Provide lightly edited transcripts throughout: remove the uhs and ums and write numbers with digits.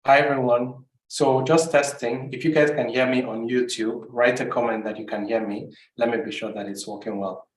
Hi, everyone. So just testing. If you guys can hear me on YouTube, write a comment that you can hear me. Let me be sure that it's working well.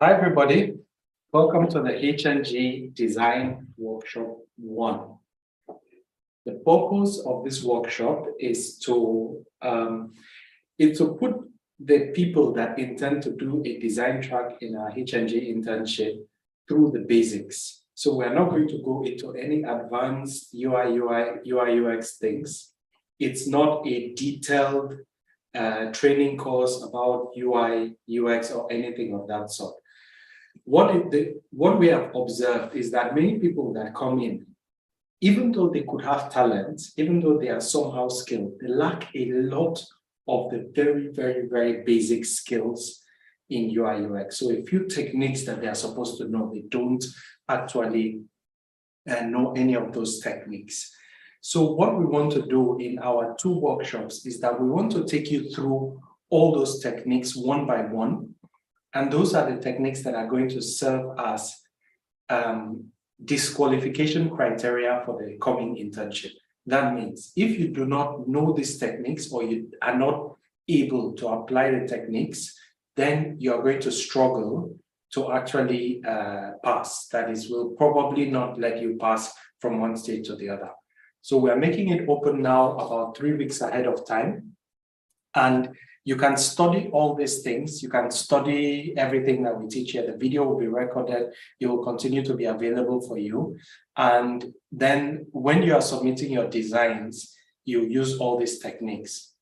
Hi, everybody. Welcome to the HNG Design Workshop 1. The purpose of this workshop is to put the people that intend to do a design track in our HNG internship through the basics. So we're not going to go into any advanced UI, UX things. It's not a detailed training course about UI, UX, or anything of that sort. What we have observed is that many people that come in, even though they could have talent, even though they are somehow skilled, they lack a lot of the very, very, very basic skills in UI, UX. So a few techniques that they are supposed to know, they don't actually know any of those techniques. So what we want to do in our 2 workshops is that we want to take you through all those techniques one by one. And those are the techniques that are going to serve as disqualification criteria for the coming internship. That means if you do not know these techniques or you are not able to apply the techniques, then you're going to struggle to actually pass. That is, will probably not let you pass from one stage to the other. So we are making it open now about 3 weeks ahead of time. And you can study all these things. You can study everything that we teach here. The video will be recorded. It will continue to be available for you. And then when you are submitting your designs, you use all these techniques.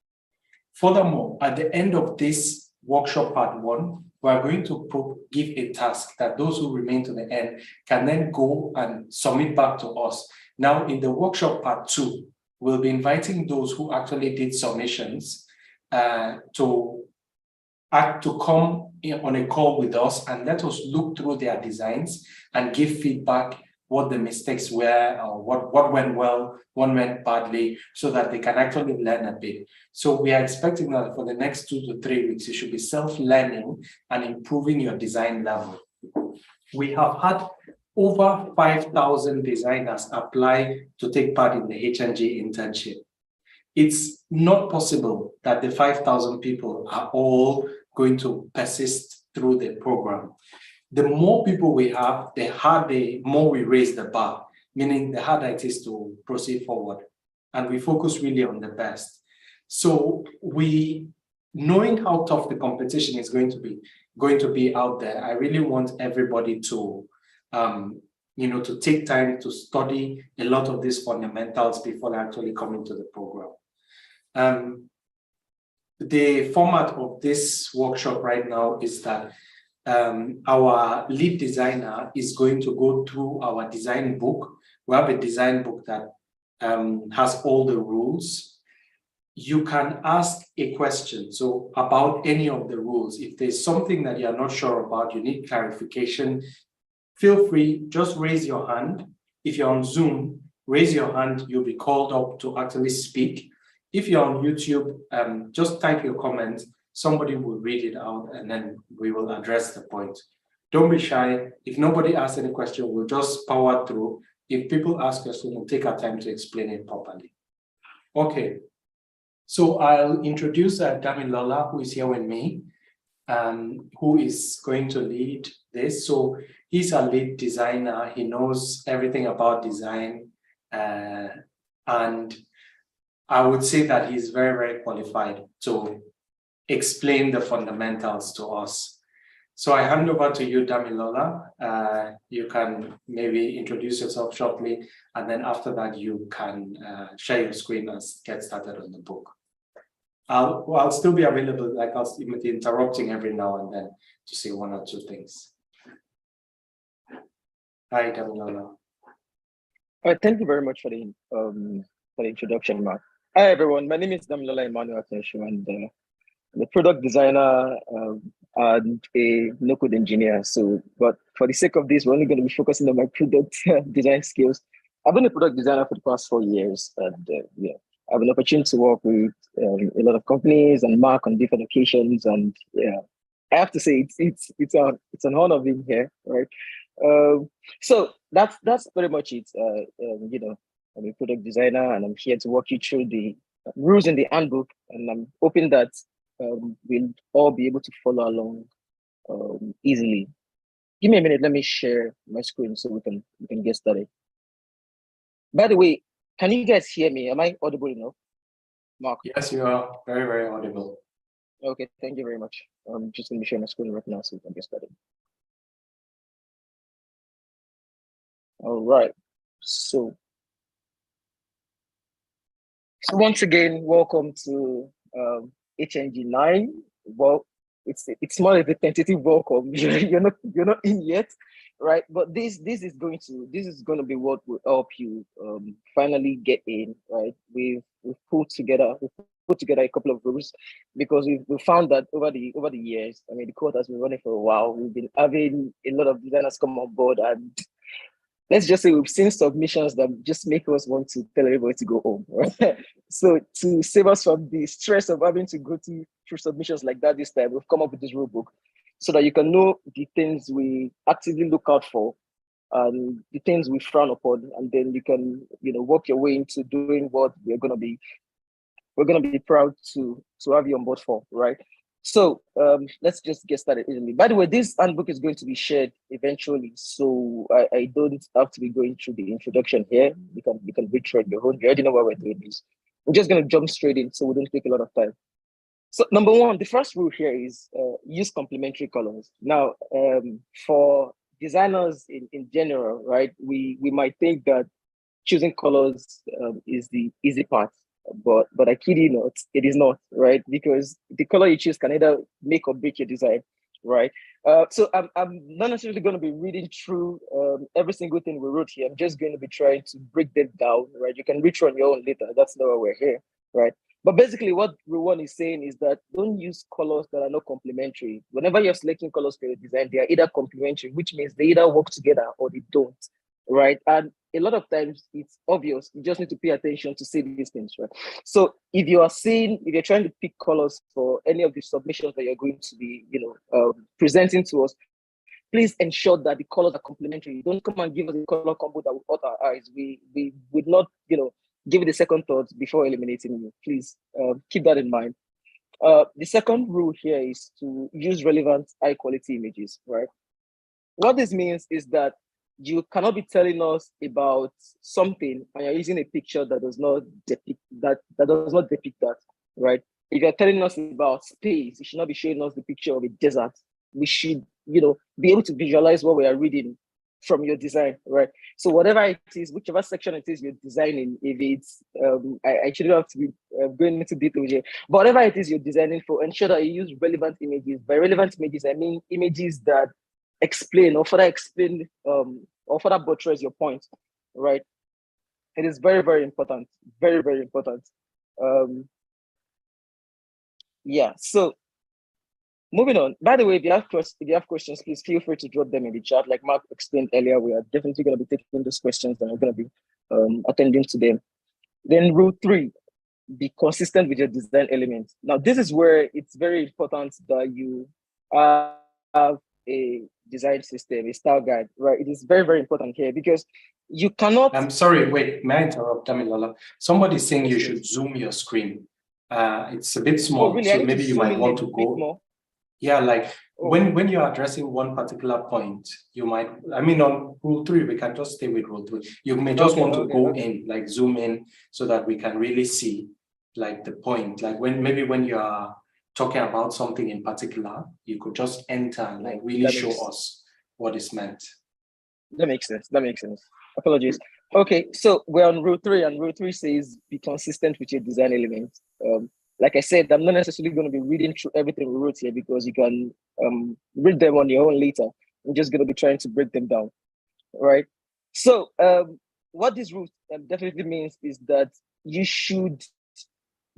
Furthermore, at the end of this workshop part 1, we are going to give a task that those who remain to the end can then go and submit back to us. Now, in the workshop part 2, we'll be inviting those who actually did submissions to come on a call with us and let us look through their designs and give feedback, what the mistakes were, or what went well, what went badly, so that they can actually learn a bit. So we are expecting that for the next 2 to 3 weeks, you should be self-learning and improving your design level. We have had over 5,000 designers apply to take part in the HNG internship. It's not possible that the 5,000 people are all going to persist through the program. The more people we have, the more we raise the bar, meaning the harder it is to proceed forward. And we focus really on the best. So knowing how tough the competition is going to be out there, I really want everybody to to take time to study a lot of these fundamentals before actually coming to the program. The format of this workshop right now is that our lead designer is going to go through our design book. We have a design book that has all the rules. You can ask a question about any of the rules. If there's something that you're not sure about, you need clarification, feel free, just raise your hand. If you're on Zoom, raise your hand, you'll be called up to actually speak. If you're on YouTube, just type your comment, somebody will read it out, and then we will address the point. Don't be shy. If nobody asks any question, we'll just power through. If people ask questions, we'll take our time to explain it properly. Okay, so I'll introduce Damilola, who is here with me, who is going to lead this. So he's a lead designer. He knows everything about design, and I would say that he's very, very qualified to explain the fundamentals to us. So I hand over to you, Damilola. You can maybe introduce yourself shortly, and then after that, you can share your screen and get started on the book. I'll still be available, like I'll be interrupting every now and then to say 1 or 2 things. Hi, Damilola. Thank you very much for the introduction, Mark. Hi, everyone. My name is Damilola Emmanuel Atenshu, and I'm a product designer and a no-code engineer. But for the sake of this, we're only going to be focusing on my product design skills. I've been a product designer for the past 4 years, and I have an opportunity to work with a lot of companies and Mark on different occasions. And I have to say it's an honor being here, right? So that's pretty much it. I'm a product designer, and I'm here to walk you through the rules in the handbook, and I'm hoping that we'll all be able to follow along easily. Give me a minute. Let me share my screen so we can get started. By the way, can you guys hear me? Am I audible enough, Mark? Yes, you are very, very audible. Okay, thank you very much. I'm just going to share my screen right now so we can get started. All right. So once again, welcome to HNG 9. Well, it's more of a tentative welcome. You're not in yet, right? But this is going to be what will help you finally get in, right? We've put together a couple of rules because we found that over the years, I mean, the course has been running for a while. We've been having a lot of designers come on board, and let's just say we've seen submissions that just make us want to tell everybody to go home. Right? So to save us from the stress of having to go through submissions like that this time, we've come up with this rule book so that you can know the things we actively look out for and the things we frown upon, and then you can work your way into doing what we're gonna be proud to have you on board for, right? So let's just get started easily. By the way, this handbook is going to be shared eventually, so I don't have to be going through the introduction here. You can read through it your own. You already know what we're doing is. I'm just going to jump straight in, so we don't take a lot of time. So number one, the first rule here is use complementary colors. Now, for designers in general, right, we might think that choosing colors is the easy part, but I kid you not, it is not, right? Because the color you choose can either make or break your design, right? So I'm not necessarily going to be reading through every single thing we wrote here. I'm just going to be trying to break them down, right? You can read through on your own later. That's not why we're here, right? But basically, what Ruwan is saying is that don't use colors that are not complementary. Whenever you're selecting colors for your design, they are either complementary, which means they either work together or they don't, right? And a lot of times it's obvious. You just need to pay attention to see these things, right? So if you're trying to pick colors for any of the submissions that you're going to be, presenting to us, please ensure that the colors are complementary. Don't come and give us a color combo that will hurt our eyes. We would not, give it a second thought before eliminating you. Please keep that in mind. The second rule here is to use relevant high quality images, right? What this means is that you cannot be telling us about something and you're using a picture that does not depict that, right? If you're telling us about space, you should not be showing us the picture of a desert. We should, be able to visualize what we are reading from your design, right? So whatever it is, whichever section it is you're designing, if it's, I shouldn't have to be going into detail here, but whatever it is you're designing for, ensure that you use relevant images. By relevant images, I mean images that explain or further buttress your point, right? It is very, very important. Very, very important. Yeah, so moving on. By the way, if you have questions, please feel free to drop them in the chat. Like Mark explained earlier, we are definitely going to be taking those questions and we're going to be attending to them. Then rule 3, be consistent with your design elements. Now, this is where it's very important that you have a design system, a style guide, right? It is very, very important here because you cannot. I'm sorry, wait, may I interrupt, Damilola? Somebody's saying you should zoom your screen. It's a bit small, really? so maybe you might want to go more. Yeah, like when you're addressing one particular point, you might, I mean, on rule 3, we can just stay with rule 3. You may just want to go in, like zoom in so that we can really see like the point. Like when you are talking about something in particular, you could just enter and like really show us what is meant. That makes sense. Apologies. Okay, so we're on rule 3, and rule 3 says be consistent with your design elements. Like I said, I'm not necessarily going to be reading through everything we wrote here because you can read them on your own later. I'm just going to be trying to break them down, right? So what this rule definitely means is that you should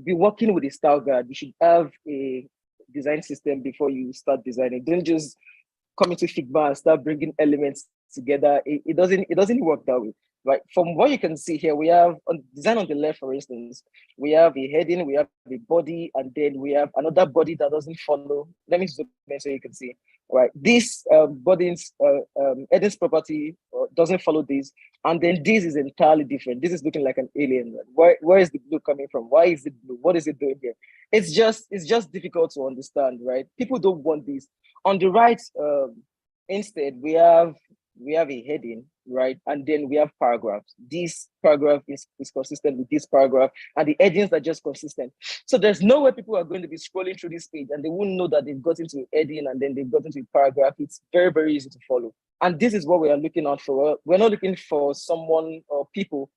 be working with a style guide. You should have a design system before you start designing. Don't just come into Figma and start bringing elements together. It doesn't work that way. Right, from what you can see here, we have on design on the left, for instance, we have a heading, we have a body, and then we have another body that doesn't follow. Let me zoom in so you can see. Right, this body's headings property doesn't follow this, and then this is entirely different. This is looking like an alien. Where is the blue coming from? Why is it blue? What is it doing here? It's just difficult to understand, right? People don't want this. On the right, Instead, we have a heading, right? And then we have paragraphs. This paragraph is consistent with this paragraph, and the headings are just consistent. So there's no way people are going to be scrolling through this page and they wouldn't know that they've got into a heading and then they've got into a paragraph. It's very, very easy to follow. And this is what we are looking out for. We're not looking for someone or people,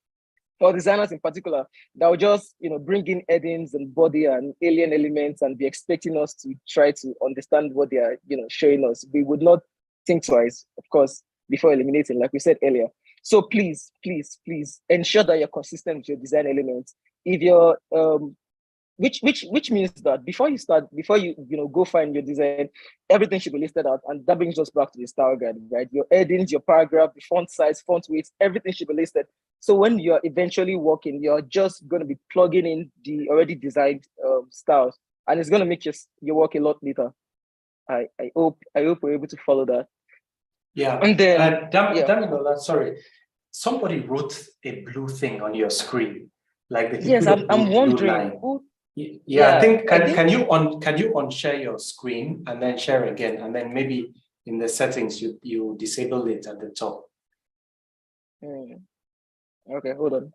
or designers in particular, that will just bring in headings and body and alien elements and be expecting us to try to understand what they are showing us. We would not think twice, of course, before eliminating, like we said earlier. So please, please, please ensure that you're consistent with your design elements. If you're which means that before you go find your design, everything should be listed out. And that brings us back to the style guide, right? Your headings, your paragraph, the font size, font weight, everything should be listed. So when you're eventually working, you're just going to be plugging in the already designed styles, and it's going to make your work a lot neater. I hope we're able to follow that. Yeah. And then Damilola, sorry, somebody wrote a blue thing on your screen, like the yes, I'm wondering who. Yeah, I think can you unshare your screen and then share again, and then maybe in the settings you disable it at the top. Okay, hold on.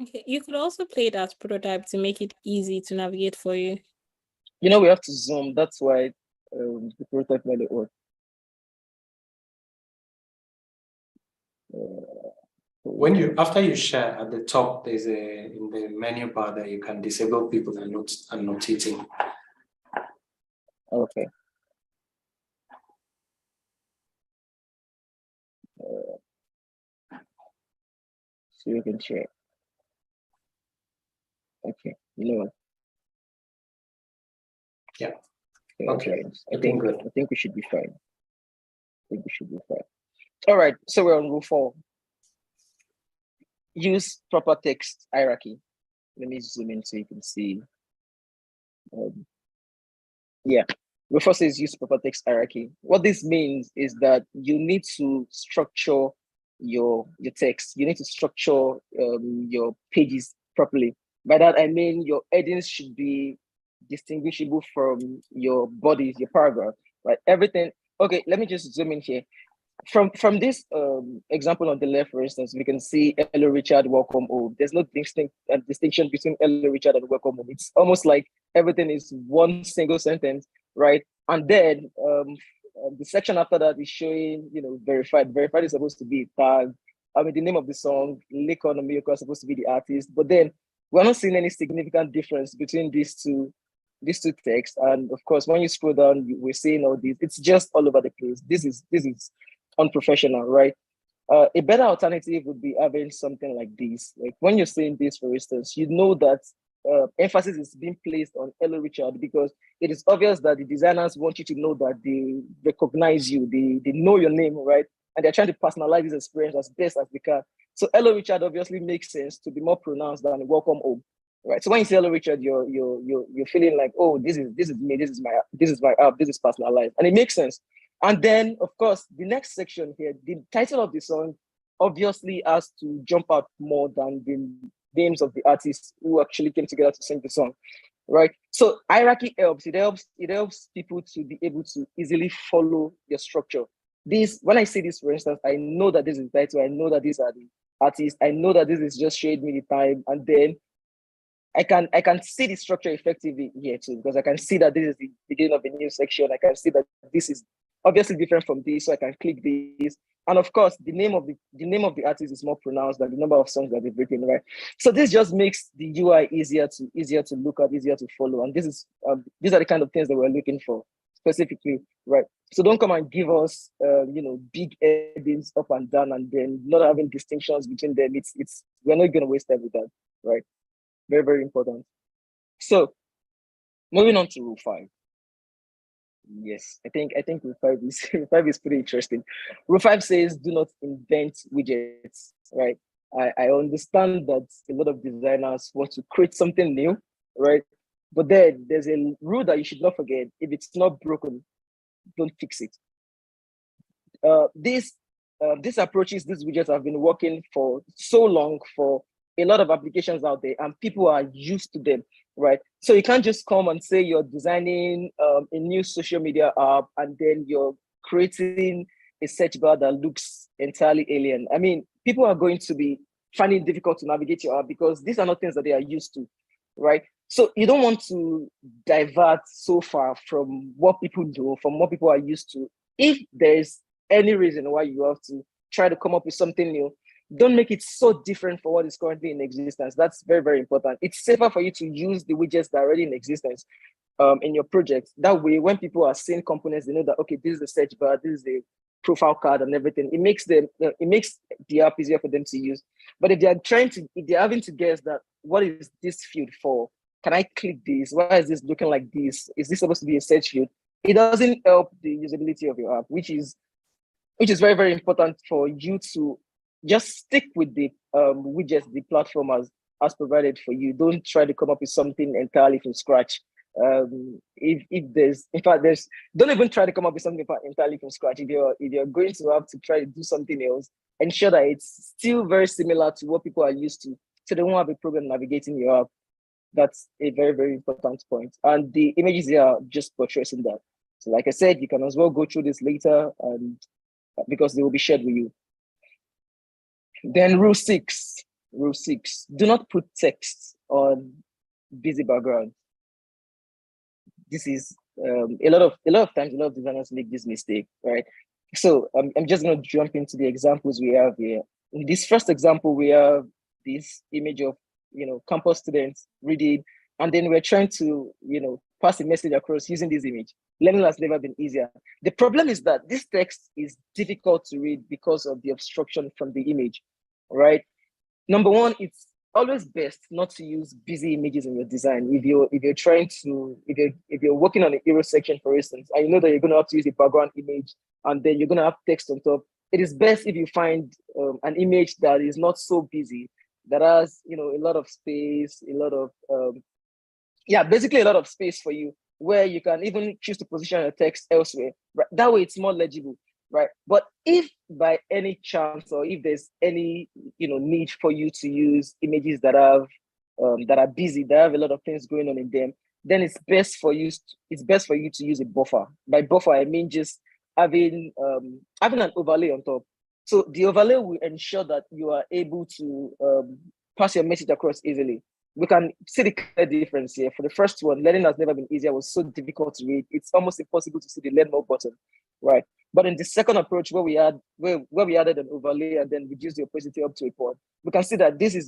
Okay, you could also play it as prototype to make it easy to navigate for you. We have to zoom. That's why the prototype made it work. After you share at the top, there's in the menu bar that you can disable people and annotating. Okay. So you can share. Okay. You know what? Yeah. Okay. I think we should be fine. All right. So we're on rule 4. Use proper text hierarchy. Let me zoom in so you can see. Rule 4 says use proper text hierarchy. What this means is that you need to structure your text. You need to structure your pages properly. By that I mean your headings should be distinguishable from your bodies, your paragraph, right? Everything. Okay, let me just zoom in here. From this example on the left, for instance, we can see Hello Richard, welcome home. There's no distinction between Hello Richard and welcome home. It's almost like everything is one single sentence, right? And then the section after that is showing, verified. Verified is supposed to be tagged. I mean, the name of the song, Lekon and Miyoko are supposed to be the artist, but then we're not seeing any significant difference between these two texts. And of course, when you scroll down, we're seeing all these. It's just all over the place. This is unprofessional, right? A better alternative would be having something like this. Like when you're saying this, for instance, that emphasis is being placed on Hello Richard because it is obvious that the designers want you to know that they recognize you, they know your name, right? And they're trying to personalize this experience as best as they can. So Hello Richard obviously makes sense to be more pronounced than welcome home, right? So when you say Hello Richard, you're feeling like, oh, this is me, this is my app, this is personalized, and it makes sense. And then, of course, the next section here, the title of the song obviously has to jump out more than the names of the artists who actually came together to sing the song, right? So hierarchy helps. It helps people to be able to easily follow your structure. When I say this, for instance, I know that this is the title. I know that these are the artists. I know that this is just showing me the time, and then I can see the structure effectively here too, because I can see that this is the beginning of a new section. I can see that this is obviously different from this, so I can click this. And of course, the name of the artist is more pronounced than the number of songs that they've written, right? So this just makes the UI easier to look at, easier to follow. And these are the kind of things that we're looking for specifically, right? So don't come and give us big headings up and down and then not having distinctions between them. We're not gonna waste time with that, right? Very, very important. So moving on to rule 5. Yes, I think rule 5 is rule 5 is pretty interesting. Rule 5 says do not invent widgets, right? I understand that a lot of designers want to create something new, right? But then there's a rule that you should not forget. If it's not broken, don't fix it. These approaches, these widgets have been working for so long for a lot of applications out there, and people are used to them. right? So you can't just come and say you're designing a new social media app and then you're creating a search bar that looks entirely alien. I mean, people are going to be finding it difficult to navigate your app because these are not things that they are used to, right? So you don't want to divert so far from what people do, from what people are used to. If there's any reason why you have to try to come up with something new, don't make it so different for what is currently in existence. That's very, very important. It's safer for you to use the widgets that are already in existence in your project. That way, when people are seeing components, they know that, okay, this is the search bar, this is the profile card and everything. It makes the app easier for them to use. But if they're having to guess that, what is this field for? Can I click this? Why is this looking like this? Is this supposed to be a search field? It doesn't help the usability of your app, which is very, very important for you to just stick with the widgets the platform has provided for you. Don't try to come up with something entirely from scratch. If there's, in fact, don't even try to come up with something entirely from scratch. If you're going to have to try to do something else, ensure that it's still very similar to what people are used to, so they won't have a problem navigating your app. That's a very, very important point. And the images here are just portraying that. So like I said, you can as well go through this later, and because they will be shared with you. Then rule six, do not put text on busy background. This is a lot of times, a lot of designers make this mistake, right? So I'm just going to jump into the examples we have here. In this first example, we have this image of, campus students reading, and then we're trying to, pass a message across using this image. Learning has never been easier. The problem is that this text is difficult to read because of the obstruction from the image, right? Number one, it's always best not to use busy images in your design. If you're trying to, if you're working on a hero section, for instance, and you know that you're going to have to use a background image, and then you're going to have text on top, it is best if you find an image that is not so busy, that has a lot of space, a lot of basically a lot of space for you, where you can even choose to position your text elsewhere. Right? That way, it's more legible. Right. But if by any chance, or if there's any need for you to use images that have that are busy, that have a lot of things going on in them, then it's best for you to use a buffer. By buffer, I mean just having an overlay on top. So the overlay will ensure that you are able to pass your message across easily. We can see the clear difference here. For the first one, learning has never been easier. It was so difficult to read. It's almost impossible to see the learn more button, right? But in the second approach, where we added an overlay and then reduced the opacity up to a point, we can see that this is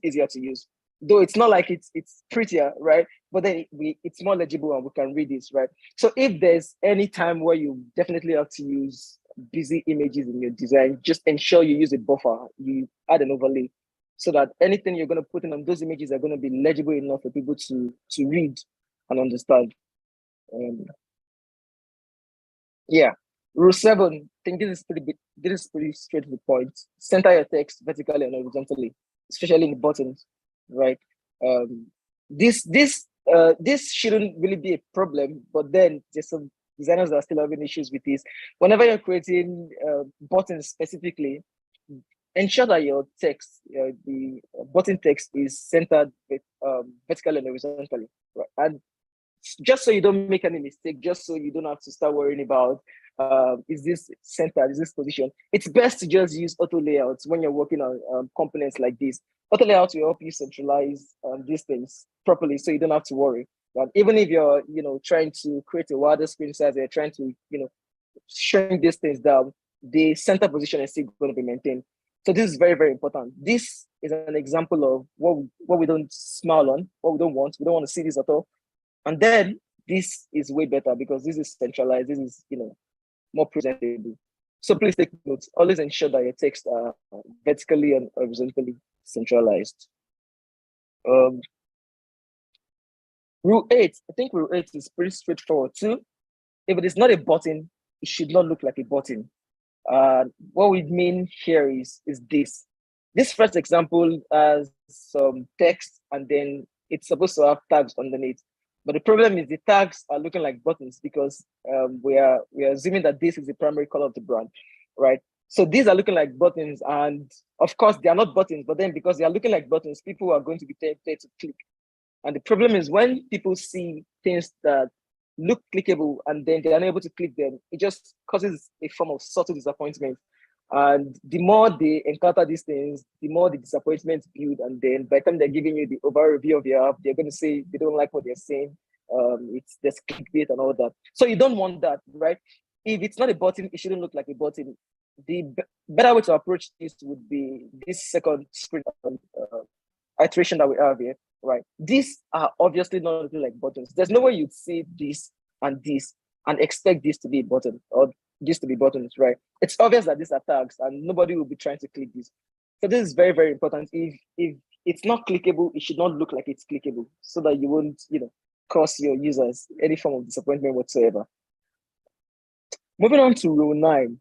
easier to use. Though it's not like it's prettier, right? But then it's more legible and we can read this, right? So if there's any time where you definitely have to use busy images in your design, just ensure you use a buffer. You add an overlay, so that anything you're going to put in on those images are going to be legible enough for people to read and understand. Rule 7, I think this is pretty straight to the point. Center your text vertically and horizontally, especially in the buttons, right? This shouldn't really be a problem, but then there's some designers that are still having issues with this. Whenever you're creating buttons specifically, ensure that your text, the button text, is centered vertically and horizontally, right? And just so you don't make any mistake, just so you don't have to start worrying about is this centered, is this position. It's best to just use auto layouts when you're working on components like this. Auto layouts will help you centralize these things properly, so you don't have to worry. But even if you're trying to create a wider screen size, you're trying to shrink these things down, the center position is still going to be maintained. So this is very, very important. This is an example of what we don't smile on, what we don't want. We don't want to see this at all. And then this is way better because this is centralized. This is more presentable. So please take notes. Always ensure that your text are vertically and horizontally centralized. Rule 8. I think rule 8 is pretty straightforward too. If it is not a button, it should not look like a button. What we mean here is this. This first example has some text and then it's supposed to have tags underneath. But the problem is the tags are looking like buttons because we are assuming that this is the primary color of the brand, right? So these are looking like buttons, and of course they are not buttons, but then because they are looking like buttons, people are going to be tempted to click. And the problem is when people see things that look clickable and then they're unable to click them, it just causes a form of subtle disappointment. And the more they encounter these things, the more the disappointment build. And then by the time they're giving you the overview of your app, they're going to say they don't like what they're saying. There's clickbait and all that. So you don't want that, right? If it's not a button, it shouldn't look like a button. The better way to approach this would be this second screen iteration that we have here, right? These are obviously not looking like buttons. There's no way you'd see this and expect this to be a button or this to be buttons, right? It's obvious that these are tags and nobody will be trying to click this. So this is very, very important. If it's not clickable, it should not look like it's clickable so that you won't, cause your users any form of disappointment whatsoever. Moving on to row 9.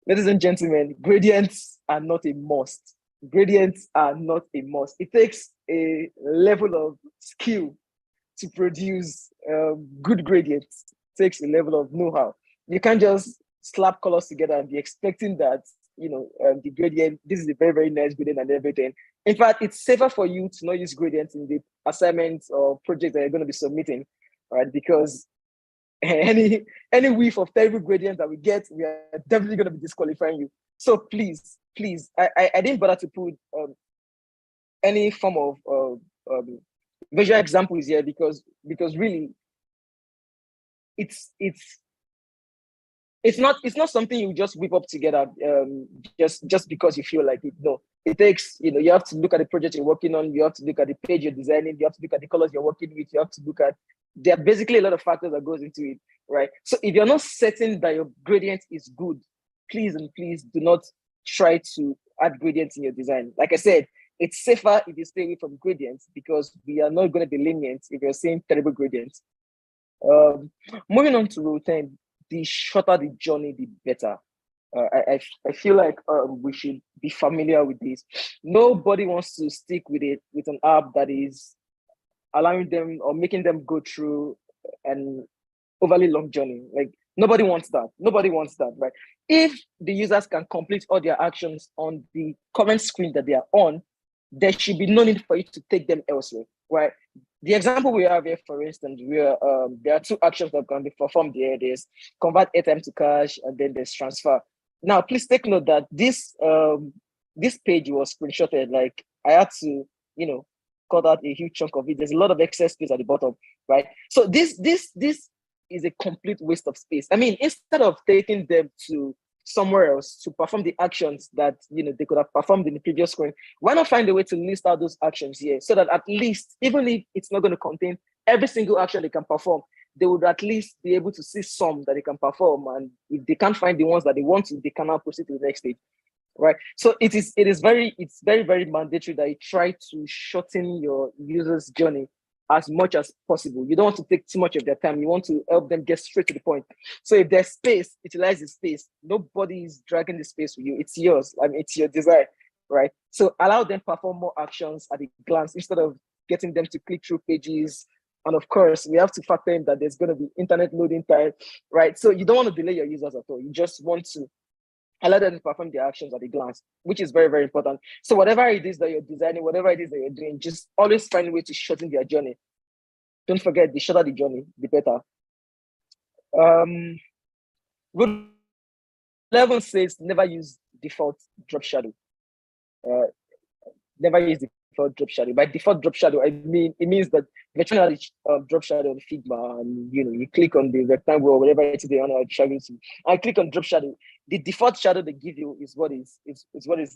Ladies and gentlemen, gradients are not a must. Gradients are not a must. It takes a level of skill to produce good gradients. It takes a level of know-how. You can't just slap colors together and be expecting that, the gradient, this is a very, very nice gradient and everything. In fact, it's safer for you to not use gradients in the assignments or projects that you're going to be submitting, right? Because any whiff of terrible gradients that we get, we are definitely going to be disqualifying you. So please, I didn't bother to put any form of visual examples here because really it's not something you just whip up together just because you feel like it. No, it takes, you have to look at the project you're working on, you have to look at the page you're designing, you have to look at the colors you're working with, you have to look at, there are basically a lot of factors that goes into it, right? So if you're not certain that your gradient is good, please do not try to add gradients in your design. Like I said, it's safer if you stay away from gradients because we are not going to be lenient if you're saying terrible gradients. Moving on to row 10, the shorter the journey, the better. I feel like we should be familiar with this. Nobody wants to stick with an app that is allowing them or making them go through an overly long journey. Like nobody wants that, right? If the users can complete all their actions on the current screen that they are on, there should be no need for you to take them elsewhere, right? The example we have here, for instance, where there are 2 actions that can be performed here. There's convert airtime to cash, and then there's transfer. Now, please take note that this page was screenshotted. Like I had to, cut out a huge chunk of it. There's a lot of excess space at the bottom, right? So this is a complete waste of space. I mean, instead of taking them to somewhere else to perform the actions that they could have performed in the previous screen, why not find a way to list out those actions here so that at least, even if it's not going to contain every single action they can perform, they would at least be able to see some that they can perform. And if they can't find the ones that they want to, they cannot proceed to the next stage, right? So it's very, very mandatory that you try to shorten your user's journey as much as possible. You don't want to take too much of their time. You want to help them get straight to the point. So if there's space, utilize the space. Nobody is dragging the space for you. It's yours. I mean, it's your desire, right? So allow them perform more actions at a glance instead of getting them to click through pages. And of course, we have to factor in that there's going to be internet loading time, right? So you don't want to delay your users at all. You just want to allow them to perform their actions at a glance, which is very, very important. So whatever it is that you're designing, whatever it is that you're doing, just always find a way to shorten their journey. Don't forget, the shorter the journey, the better. Rule 11 says never use default drop shadow. Never use default drop shadow. By default drop shadow, I mean it means that if you're trying to drop shadow on Figma and you click on the rectangle or whatever it is they want to travel to, I click on drop shadow. The default shadow they give you is what is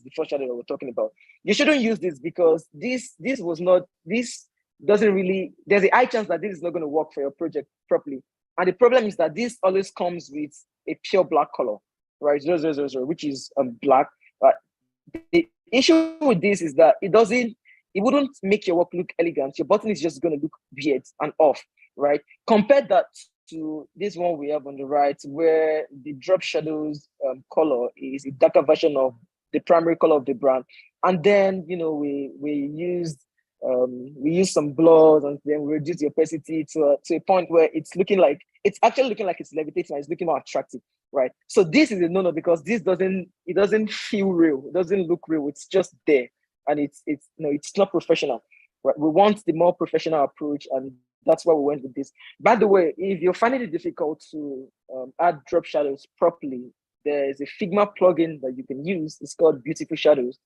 default shadow that we're talking about. You shouldn't use this because this doesn't really, there's a high chance that this is not going to work for your project properly. And the problem is that this always comes with a pure black color, right? 0000, which is black. The issue with this is that it wouldn't make your work look elegant. Your button is just going to look weird and off, right? Compare that to this one we have on the right, where the drop shadows color is a darker version of the primary color of the brand. And then, we used some blurs and then we reduce the opacity to a point where it's actually looking like it's levitating and it's looking more attractive, right? So this is a no-no because this doesn't feel real. It doesn't look real. It's just there. and it's not professional. Right? We want the more professional approach, and that's why we went with this. By the way, if you're finding it difficult to add drop shadows properly, there's a Figma plugin that you can use. It's called Beautiful Shadows.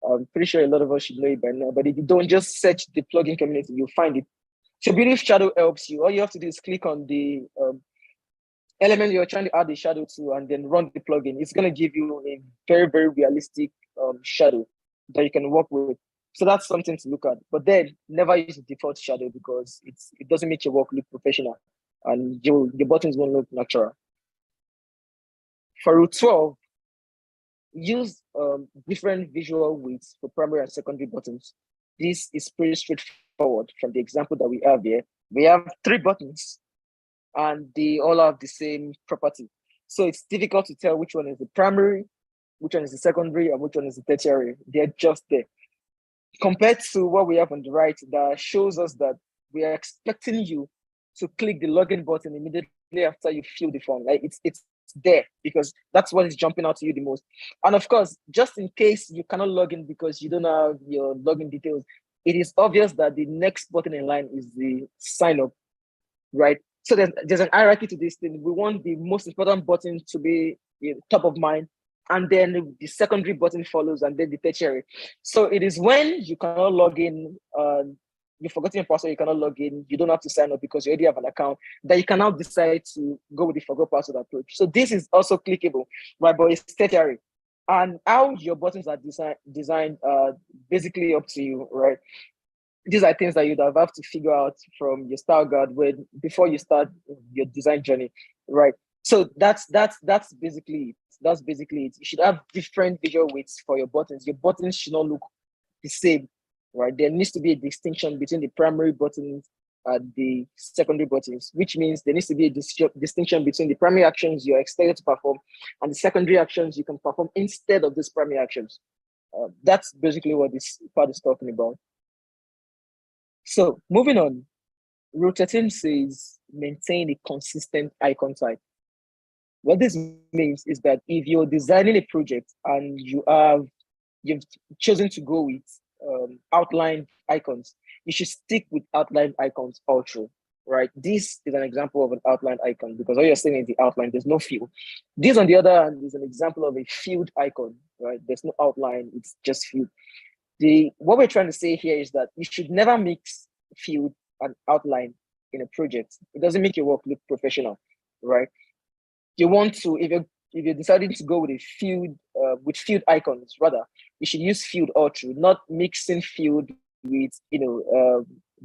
I'm pretty sure a lot of us should know it by now, but if you don't, just search the plugin community, you'll find it. So Beautiful Shadow helps you. All you have to do is click on the element you're trying to add the shadow to, and then run the plugin. It's going to give you a very, very realistic shadow that you can work with. So that's something to look at. But then never use the default shadow, because it doesn't make your work look professional, and your buttons won't look natural. For rule 12, use different visual weights for primary and secondary buttons. This is pretty straightforward from the example that we have here. We have 3 buttons, and they all have the same property. So it's difficult to tell which one is the primary, which one is the secondary, and which one is the tertiary. They're just there. Compared to what we have on the right, that shows us that we are expecting you to click the login button immediately after you fill the form. Like it's there because that's what is jumping out to you the most. And of course, just in case you cannot log in because you don't have your login details, it is obvious that the next button in line is the sign up, right? So there's an hierarchy to this thing. We want the most important button to be top of mind, and then the secondary button follows, and then the tertiary. So it is when you cannot log in, you've forgotten your password, you cannot log in, you don't have to sign up because you already have an account, that you can now decide to go with the forgot password approach. So this is also clickable, right? But it's tertiary. And how your buttons are designed basically up to you, right? These are things that you'd have to figure out from your style guide before you start your design journey, right? So that's basically it. That's basically it. You should have different visual weights for your buttons. Your buttons should not look the same, right? There needs to be a distinction between the primary buttons and the secondary buttons, which means there needs to be a distinction between the primary actions you're expected to perform and the secondary actions you can perform instead of these primary actions. That's basically what this part is talking about. So moving on, Rule 13 says maintain a consistent icon type. What this means is that if you're designing a project and you've chosen to go with outline icons, you should stick with outline icons all through, right? This is an example of an outline icon because all you're saying is the outline, there's no field. This, on the other hand, is an example of a field icon, right? There's no outline, it's just field. What we're trying to say here is that you should never mix field and outline in a project. It doesn't make your work look professional, right? You want to, if you're deciding to go with a field, with field icons, rather, you should use field all through, not mixing field with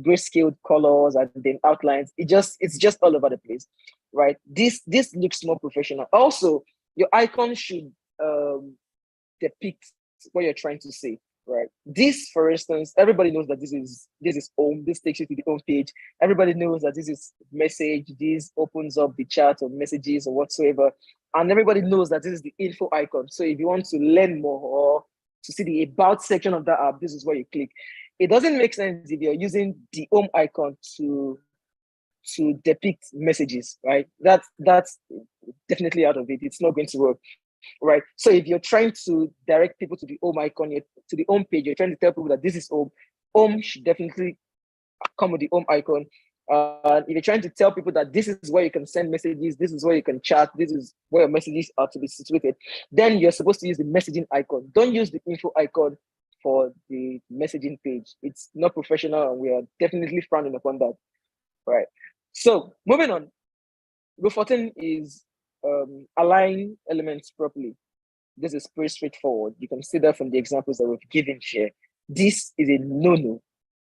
grayscale colors and then outlines. It's just all over the place, right? This looks more professional. Also, your icon should depict what you're trying to say. Right. This, for instance, everybody knows that this is home. This takes you to the home page. Everybody knows that this is message. This opens up the chat or messages or whatsoever. And everybody knows that this is the info icon. So if you want to learn more or to see the about section of that app, this is where you click. It doesn't make sense if you're using the home icon to depict messages, right? That's definitely out of it. It's not going to work. Right. So if you're trying to direct people to the home icon, to the home page, you're trying to tell people that this is home. Home should definitely come with the home icon. If you're trying to tell people that this is where you can send messages, this is where you can chat, this is where your messages are to be situated, then you're supposed to use the messaging icon. Don't use the info icon for the messaging page. It's not professional, and we are definitely frowning upon that. Right. So moving on, Rule 14 is align elements properly. This is pretty straightforward. You can see that from the examples that we've given here. This is a no-no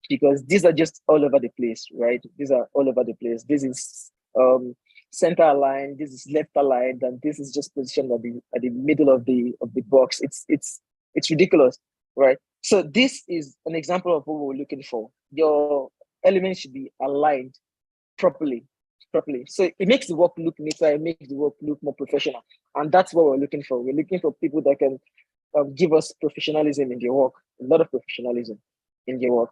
because these are just all over the place, right? These are all over the place. This is center aligned, this is left aligned, and this is just positioned at the middle of the box. It's ridiculous, right? So this is an example of what we're looking for. Your elements should be aligned properly. So it makes the work look neater, it makes the work look more professional. And that's what we're looking for. We're looking for people that can give us professionalism in their work, a lot of professionalism in their work.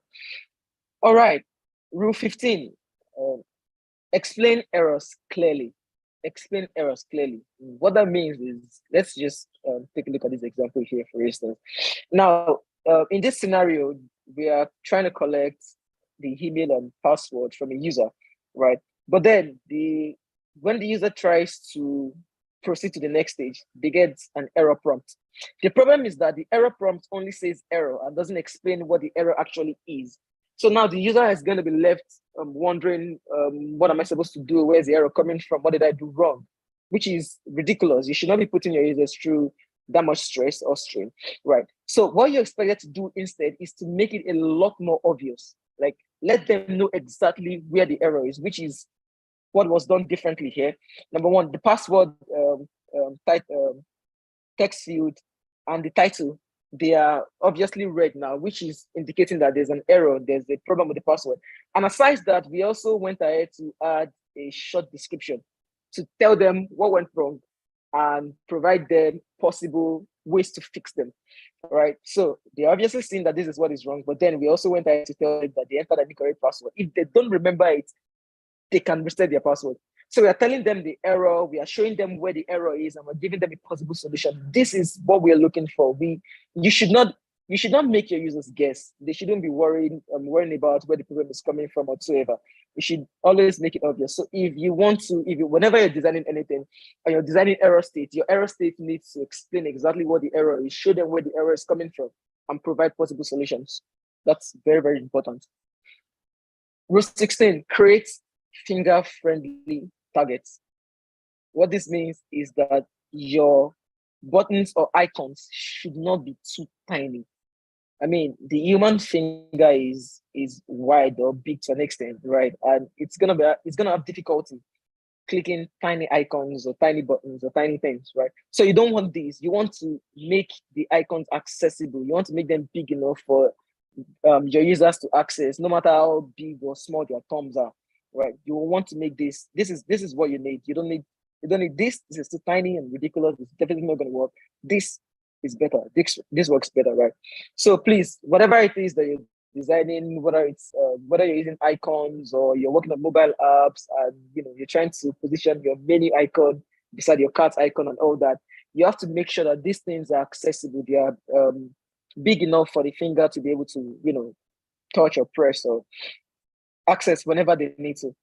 All right, Rule 15, explain errors clearly. Explain errors clearly. What that means is, let's just take a look at this example here, for instance. Now, in this scenario, we are trying to collect the email and password from a user, right? But then when the user tries to proceed to the next stage, they get an error prompt. The problem is that the error prompt only says error and doesn't explain what the error actually is. So now the user is going to be left wondering, what am I supposed to do? Where's the error coming from? What did I do wrong? Which is ridiculous. You should not be putting your users through that much stress or strain, right? So what you're expected to do instead is to make it a lot more obvious. Like, let them know exactly where the error is, which is what was done differently here. Number one, the password text field and the title, they are obviously red now, which is indicating that there's an error, there's a problem with the password. And aside that, we also went ahead to add a short description to tell them what went wrong and provide them possible ways to fix them, right? So they obviously seen that this is what is wrong, but then we also went ahead to tell them that they entered an incorrect password. If they don't remember it, they can reset their password. So we are telling them the error, we are showing them where the error is, and we're giving them a possible solution. This is what we are looking for. You should not make your users guess. They shouldn't be worrying about where the problem is coming from whatsoever. You should always make it obvious. So whenever you're designing anything and you're designing error state, your error state needs to explain exactly what the error is, show them where the error is coming from, and provide possible solutions. That's very, very important. Rule 16, create finger-friendly targets. What this means is that your buttons or icons should not be too tiny. I mean, the human finger is wide or big to an extent, right? And it's gonna have difficulty clicking tiny icons or tiny buttons or tiny things, right? So you don't want these. You want to make the icons accessible. You want to make them big enough for your users to access, no matter how big or small their thumbs are, right? You will want to make this. This is what you need. You don't need this. This is too tiny and ridiculous. It's definitely not going to work. This is better. This works better, right? So please, whatever it is that you're designing, whether you're using icons or you're working on mobile apps, and you're trying to position your menu icon beside your cart icon and all that, you have to make sure that these things are accessible. They are big enough for the finger to be able to, touch or press or access whenever they need to.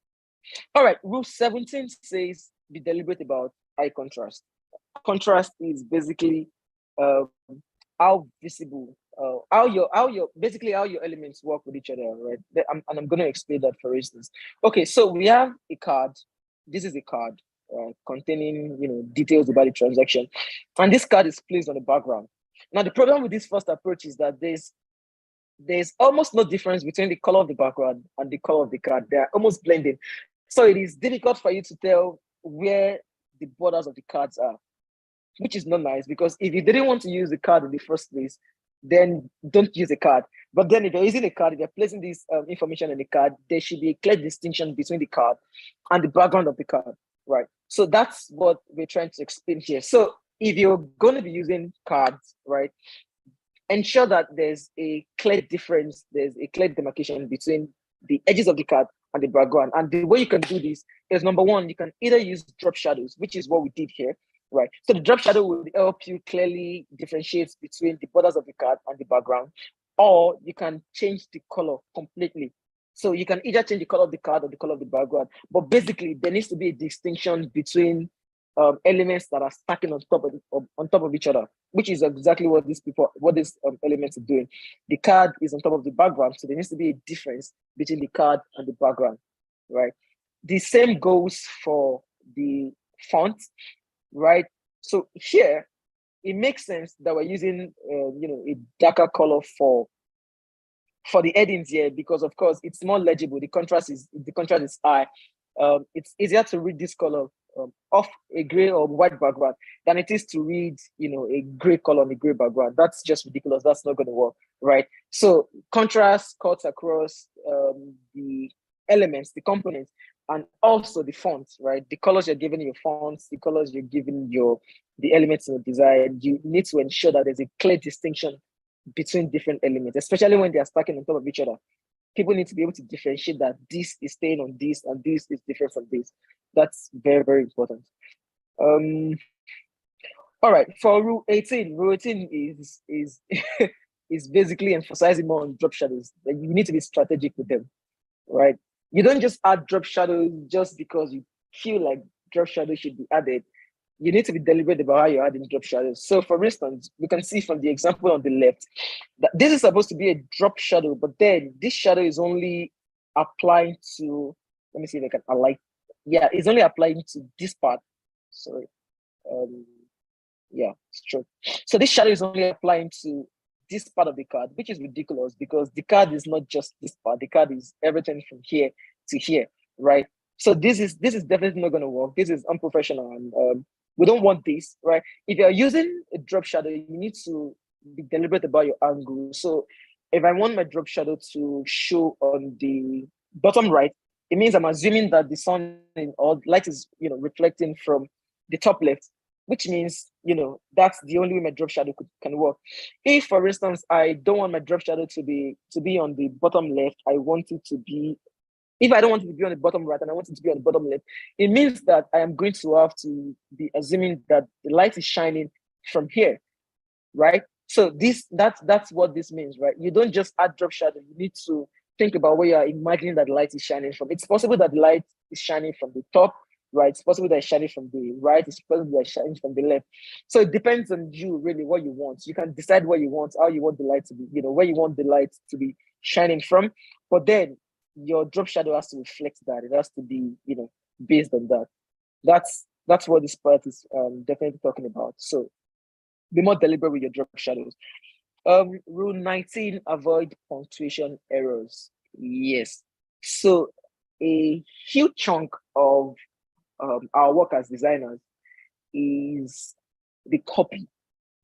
All right, rule 17 says be deliberate about eye contrast. Contrast is basically how visible, how your elements work with each other, right? I'm going to explain that, for instance. Okay, so we have a card. This is a card containing details about the transaction, and this card is placed on the background. Now, the problem with this first approach is that there's almost no difference between the color of the background and the color of the card. They're almost blended. So it is difficult for you to tell where the borders of the cards are, which is not nice, because if you didn't want to use the card in the first place, then don't use the card. But then if you're using a card, if you're placing this information in the card, there should be a clear distinction between the card and the background of the card, right? So that's what we're trying to explain here. So if you're going to be using cards, right, ensure that there's a clear difference, there's a clear demarcation between the edges of the card and the background. And the way you can do this is, number one, you can either use drop shadows, which is what we did here, right? So the drop shadow will help you clearly differentiate between the borders of the card and the background, or you can change the color completely. So you can either change the color of the card or the color of the background, but basically there needs to be a distinction between elements that are stacking on top of each other, which is exactly what these elements are doing. The card is on top of the background, so there needs to be a difference between the card and the background, right? The same goes for the font, right? So here it makes sense that we're using a darker color for the headings here, because of course it's more legible. The contrast is high. It's easier to read this color off a gray or white background than it is to read a gray color on a gray background. That's just ridiculous. That's not going to work, right? So contrast cuts across the elements, the components, and also the fonts, right? The colors you're giving your fonts, the colors you're giving the elements in the design. You need to ensure that there's a clear distinction between different elements, especially when they are stacking on top of each other. People need to be able to differentiate that this is staying on this and this is different from this. That's very, very important. All right, for rule 18 is is basically emphasizing more on drop shadows. That you need to be strategic with them, right? You don't just add drop shadows just because you feel like drop shadows should be added. You need to be deliberate about how you're adding drop shadows. So for instance, we can see from the example on the left that this is supposed to be a drop shadow, but then this shadow is only applying to, let me see if I can align. Yeah, it's only applying to this part. Sorry. Yeah, it's true. So this shadow is only applying to this part of the card, which is ridiculous because the card is not just this part. The card is everything from here to here, right? So this is definitely not going to work. This is unprofessional, and we don't want this, right? If you're using a drop shadow, you need to be deliberate about your angle. So if I want my drop shadow to show on the bottom right, it means I'm assuming that the sun or light is reflecting from the top left, which means that's the only way my drop shadow can work. If, for instance, I don't want my drop shadow to be on the bottom left, I want it to be. If I don't want it to be on the bottom right and I want it to be on the bottom left, it means that I am going to have to be assuming that the light is shining from here, right? So that's what this means, right? You don't just add drop shadow. You need to think about where you are imagining that the light is shining from. It's possible that the light is shining from the top, right? It's possible that it's shining from the right. It's possible that it's shining from the left. So it depends on you, really, what you want. You can decide what you want, how you want the light to be, where you want the light to be shining from. But then your drop shadow has to reflect that. It has to be, based on that. That's what this part is definitely talking about. So be more deliberate with your drop shadows. Rule 19, avoid punctuation errors. Yes. So a huge chunk of our work as designers is the copy,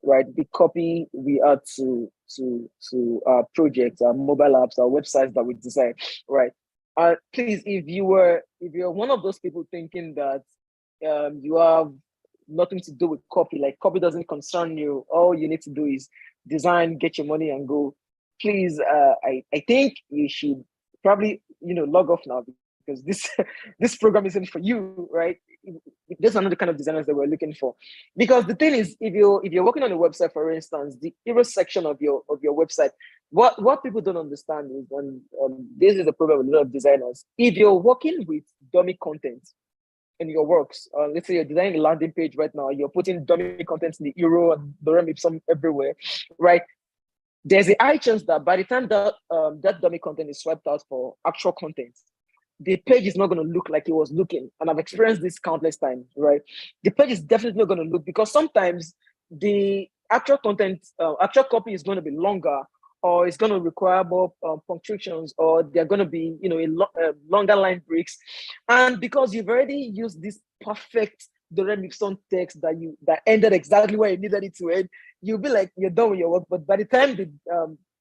right? The copy we add to our projects, our mobile apps, our websites that we design, right? Please, if you're one of those people thinking that you have nothing to do with copy, like copy doesn't concern you, all you need to do is design, get your money and go. Please, I think you should probably log off now because this program isn't for you, right? These are not the kind of designers that we're looking for. Because the thing is, if you're working on a website, for instance, the hero section of your website, what people don't understand is, and this is a problem with a lot of designers, if you're working with dummy content in your works, let's say you're designing a landing page right now, you're putting dummy content in the hero and the lorem ipsum everywhere, right? There's a high chance that by the time that that dummy content is swiped out for actual content, the page is not going to look like it was looking. And I've experienced this countless times, right? The page is definitely not going to look, because sometimes the actual content, actual copy is going to be longer, or it's going to require more punctuations, or they're going to be, longer line breaks. And because you've already used this perfect lorem ipsum text that ended exactly where you needed it to end, you'll be like, you're done with your work. But by the time the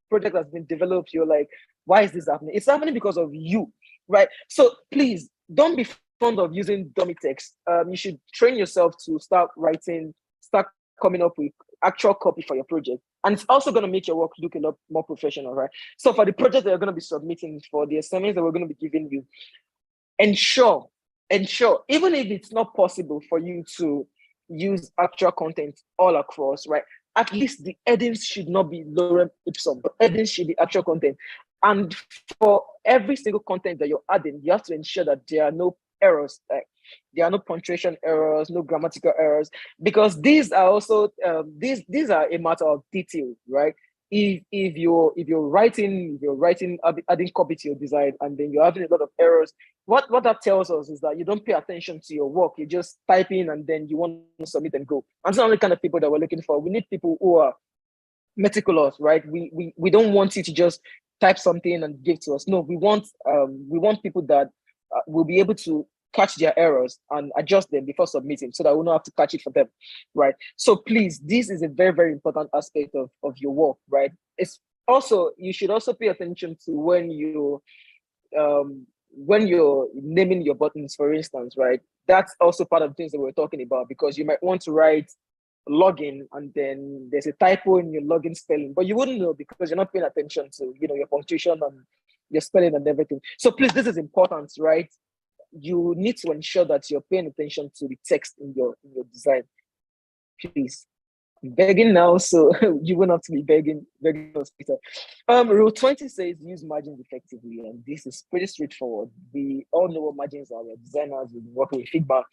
project has been developed, you're like, why is this happening? It's happening because of you, right? So please don't be fond of using dummy text. You should train yourself to start coming up with actual copy for your project. And it's also going to make your work look a lot more professional, right? So for the project that you're going to be submitting, for the assignments that we're going to be giving you, ensure, even if it's not possible for you to use actual content all across, right? At least the headings should not be lorem ipsum, but headings should be actual content. And for every single content that you're adding, you have to ensure that there are no errors, like there are no punctuation errors, no grammatical errors, because these are also these are a matter of detail, right? If you're writing adding copy to your design and then you're having a lot of errors, what that tells us is that you don't pay attention to your work. You just type in and then you want to submit and go. And that's not the kind of people that we're looking for. We need people who are meticulous, right? We don't want you to just type something and give to us. No, we want people that will be able to catch their errors and adjust them before submitting, so that we'll not have to catch it for them, right? So please, this is a very, very important aspect of your work, right? It's also, you should also pay attention to when you're naming your buttons, for instance, right? That's also part of the things that we're talking about, because you might want to write login and then there's a typo in your login spelling, but you wouldn't know because you're not paying attention to your punctuation and your spelling and everything. So please, this is important, right? You need to ensure that you're paying attention to the text in your design, please. begging now, so you won't have to be begging us later. Rule 20 says use margins effectively, and this is pretty straightforward. We all know what margins are. We're designers, we've been working with Figma,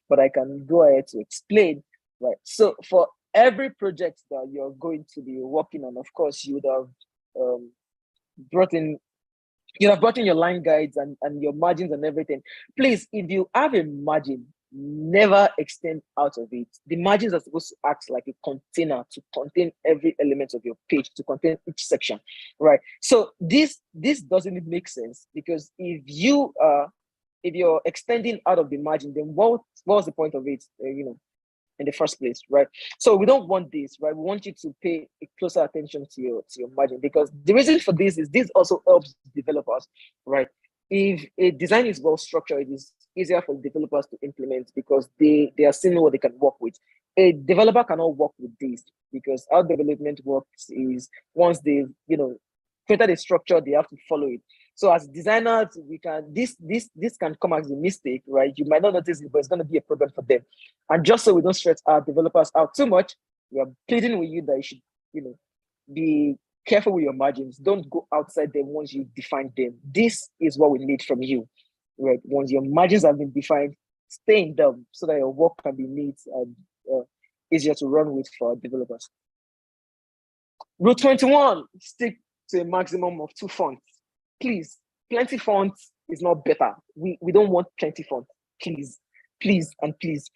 but I can go ahead to explain. Right. So for every project that you're going to be working on, of course, you would have brought in your line guides and your margins and everything. Please, if you have a margin, never extend out of it. The margins are supposed to act like a container to contain every element of your page, to contain each section, right? So this doesn't make sense, because if you're extending out of the margin, then what's the point of it? In the first place, right? So we don't want this, right? We want you to pay closer attention to your margin, because the reason for this is this also helps developers, right? If a design is well structured, it is easier for developers to implement, because they are seeing what they can work with. A developer cannot work with this, because how development works is once they've created a structure, they have to follow it. So as designers, we can this can come as a mistake, right? You might not notice it, but it's going to be a problem for them. And just so we don't stress our developers out too much, we are pleading with you that you should, be careful with your margins. Don't go outside them once you define them. This is what we need from you, right? Once your margins have been defined, stay in them so that your work can be neat and easier to run with for developers. Rule 21, stick to a maximum of 2 fonts. Please, plenty fonts is not better. We don't want plenty fonts. Please, and please.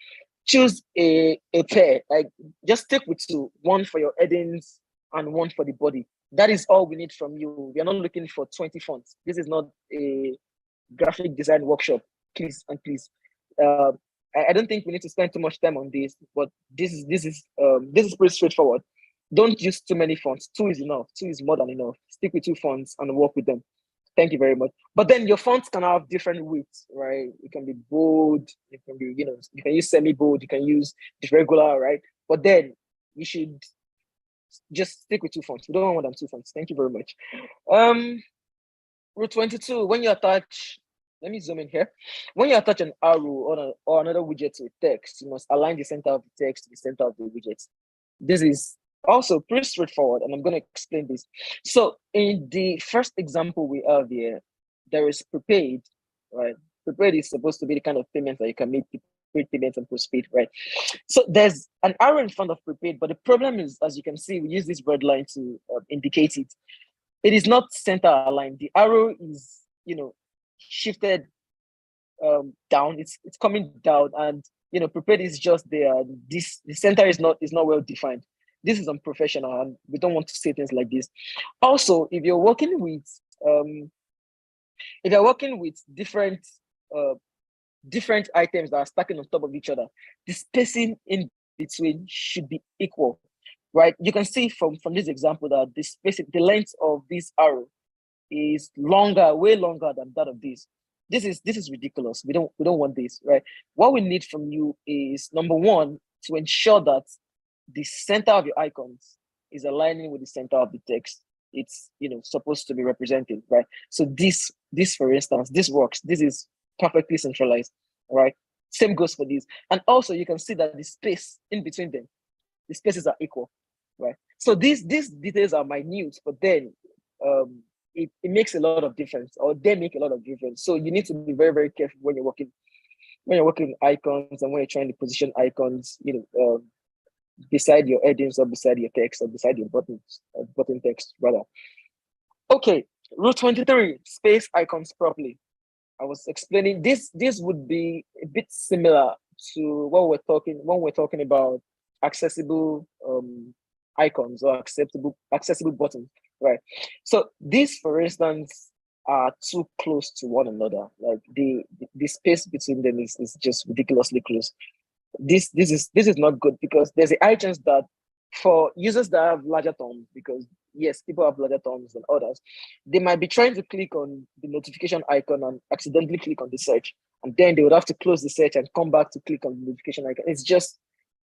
Choose a pair. Like, just stick with 2, one for your headings and one for the body. That is all we need from you. We are not looking for 20 fonts. This is not a graphic design workshop. Please and please. I don't think we need to spend too much time on this, but this is pretty straightforward. Don't use too many fonts. 2 is enough. 2 is more than enough. Stick with 2 fonts and work with them. Thank you very much. But then your fonts can have different widths, right? It can be bold. It can be, you can use semi-bold. You can use just regular, right? But then you should just stick with 2 fonts. We don't want more than 2 fonts. Thank you very much. Rule 22, when you attach, let me zoom in here. When you attach an arrow or another widget to a text, you must align the center of the text to the center of the widget. This is also pretty straightforward, and I'm going to explain this. So in the first example we have here, there is prepaid, right? Prepaid is supposed to be the kind of payment that you can make prepaid payments and postpaid, right? So there's an arrow in front of prepaid, but the problem is, as you can see, we use this red line to indicate it. It is not center aligned. The arrow is, shifted down. It's coming down, and prepared is just there. The center is not well defined. This is unprofessional, and we don't want to say things like this. Also, if you're working with different items that are stacking on top of each other, the spacing in between should be equal, right? You can see from this example that the length of this arrow is longer, way longer than that of this. This is ridiculous. We don't want this, right? What we need from you is, number one, to ensure that the center of your icons is aligning with the center of the text it's supposed to be represented, right? So this for instance, this works. This is perfectly centralized, right? Same goes for these. And also you can see that the space in between them, the spaces are equal, right? So these details are minute, but then it makes a lot of difference, or they make a lot of difference. So you need to be very, very careful when you're working with icons, and when you're trying to position icons, beside your headings or beside your text or beside your buttons, button text rather. Okay, rule 23, space icons properly. I was explaining this would be a bit similar to what we're talking about accessible icons or accessible buttons, right? So these, for instance, are too close to one another. Like the space between them is just ridiculously close. This is not good, because there's a high chance that for users that have larger thumbs, because yes, people have larger thumbs than others, they might be trying to click on the notification icon and accidentally click on the search, and then they would have to close the search and come back to click on the notification icon. It's just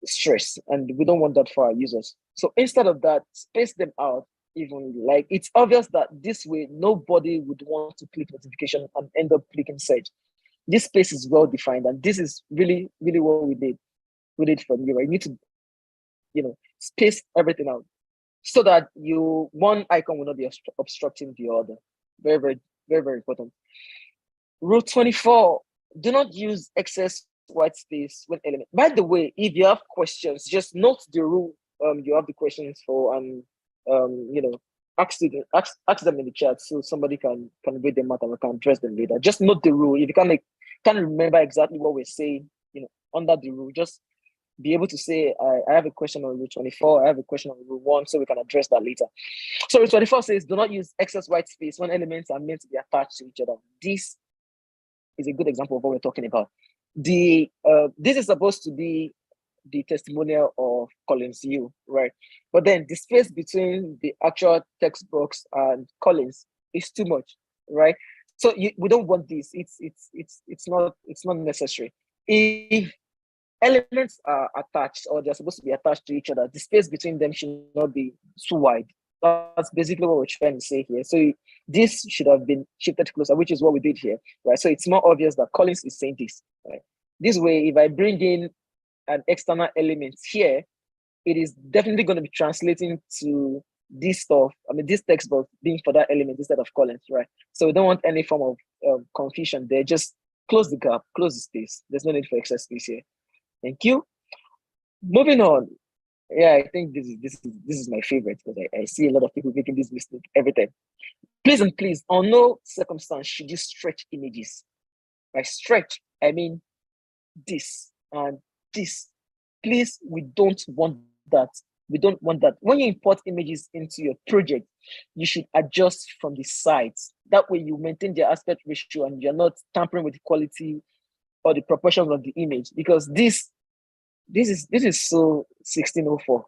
stress, and we don't want that for our users. So instead of that, space them out evenly. Like, it's obvious that this way nobody would want to click notification and end up clicking search. This space is well defined, and this is really, really what we did from you. Right? You need to, space everything out so that one icon will not be obstructing the other. Very, very, very, very important. Rule 24, do not use excess white space when element. By the way, if you have questions, just note the rule you have the questions for, and ask them in the chat so somebody can read them out and we can address them later. Just note the rule. If you can't remember exactly what we're saying, under the rule, just be able to say, I have a question on rule 24, I have a question on rule 1, so we can address that later. So rule 24 says, do not use excess white space when elements are meant to be attached to each other. This is a good example of what we're talking about. This is supposed to be the testimonial of Collins U, right? But then the space between the actual text box and Collins is too much, right? So we don't want this. It's not necessary. If elements are attached or they're supposed to be attached to each other, the space between them should not be too wide. That's basically what we're trying to say here. So this should have been shifted closer, which is what we did here, right? So it's more obvious that Collins is saying this, right? This way, if I bring in an external element here, it is definitely going to be translating to this stuff. I mean, this text box being for that element instead of Collins, right? So we don't want any form of confusion there. Just close the gap, close the space. There's no need for excess space here. Thank you. Moving on. Yeah, I think this is my favorite because I see a lot of people making this mistake every time. Please and please, on no circumstance should you stretch images. By stretch, I mean this and this. Please, we don't want that. We don't want that. When you import images into your project, you should adjust from the sides. That way you maintain the aspect ratio and you're not tampering with the quality or the proportions of the image, because this is so 1604.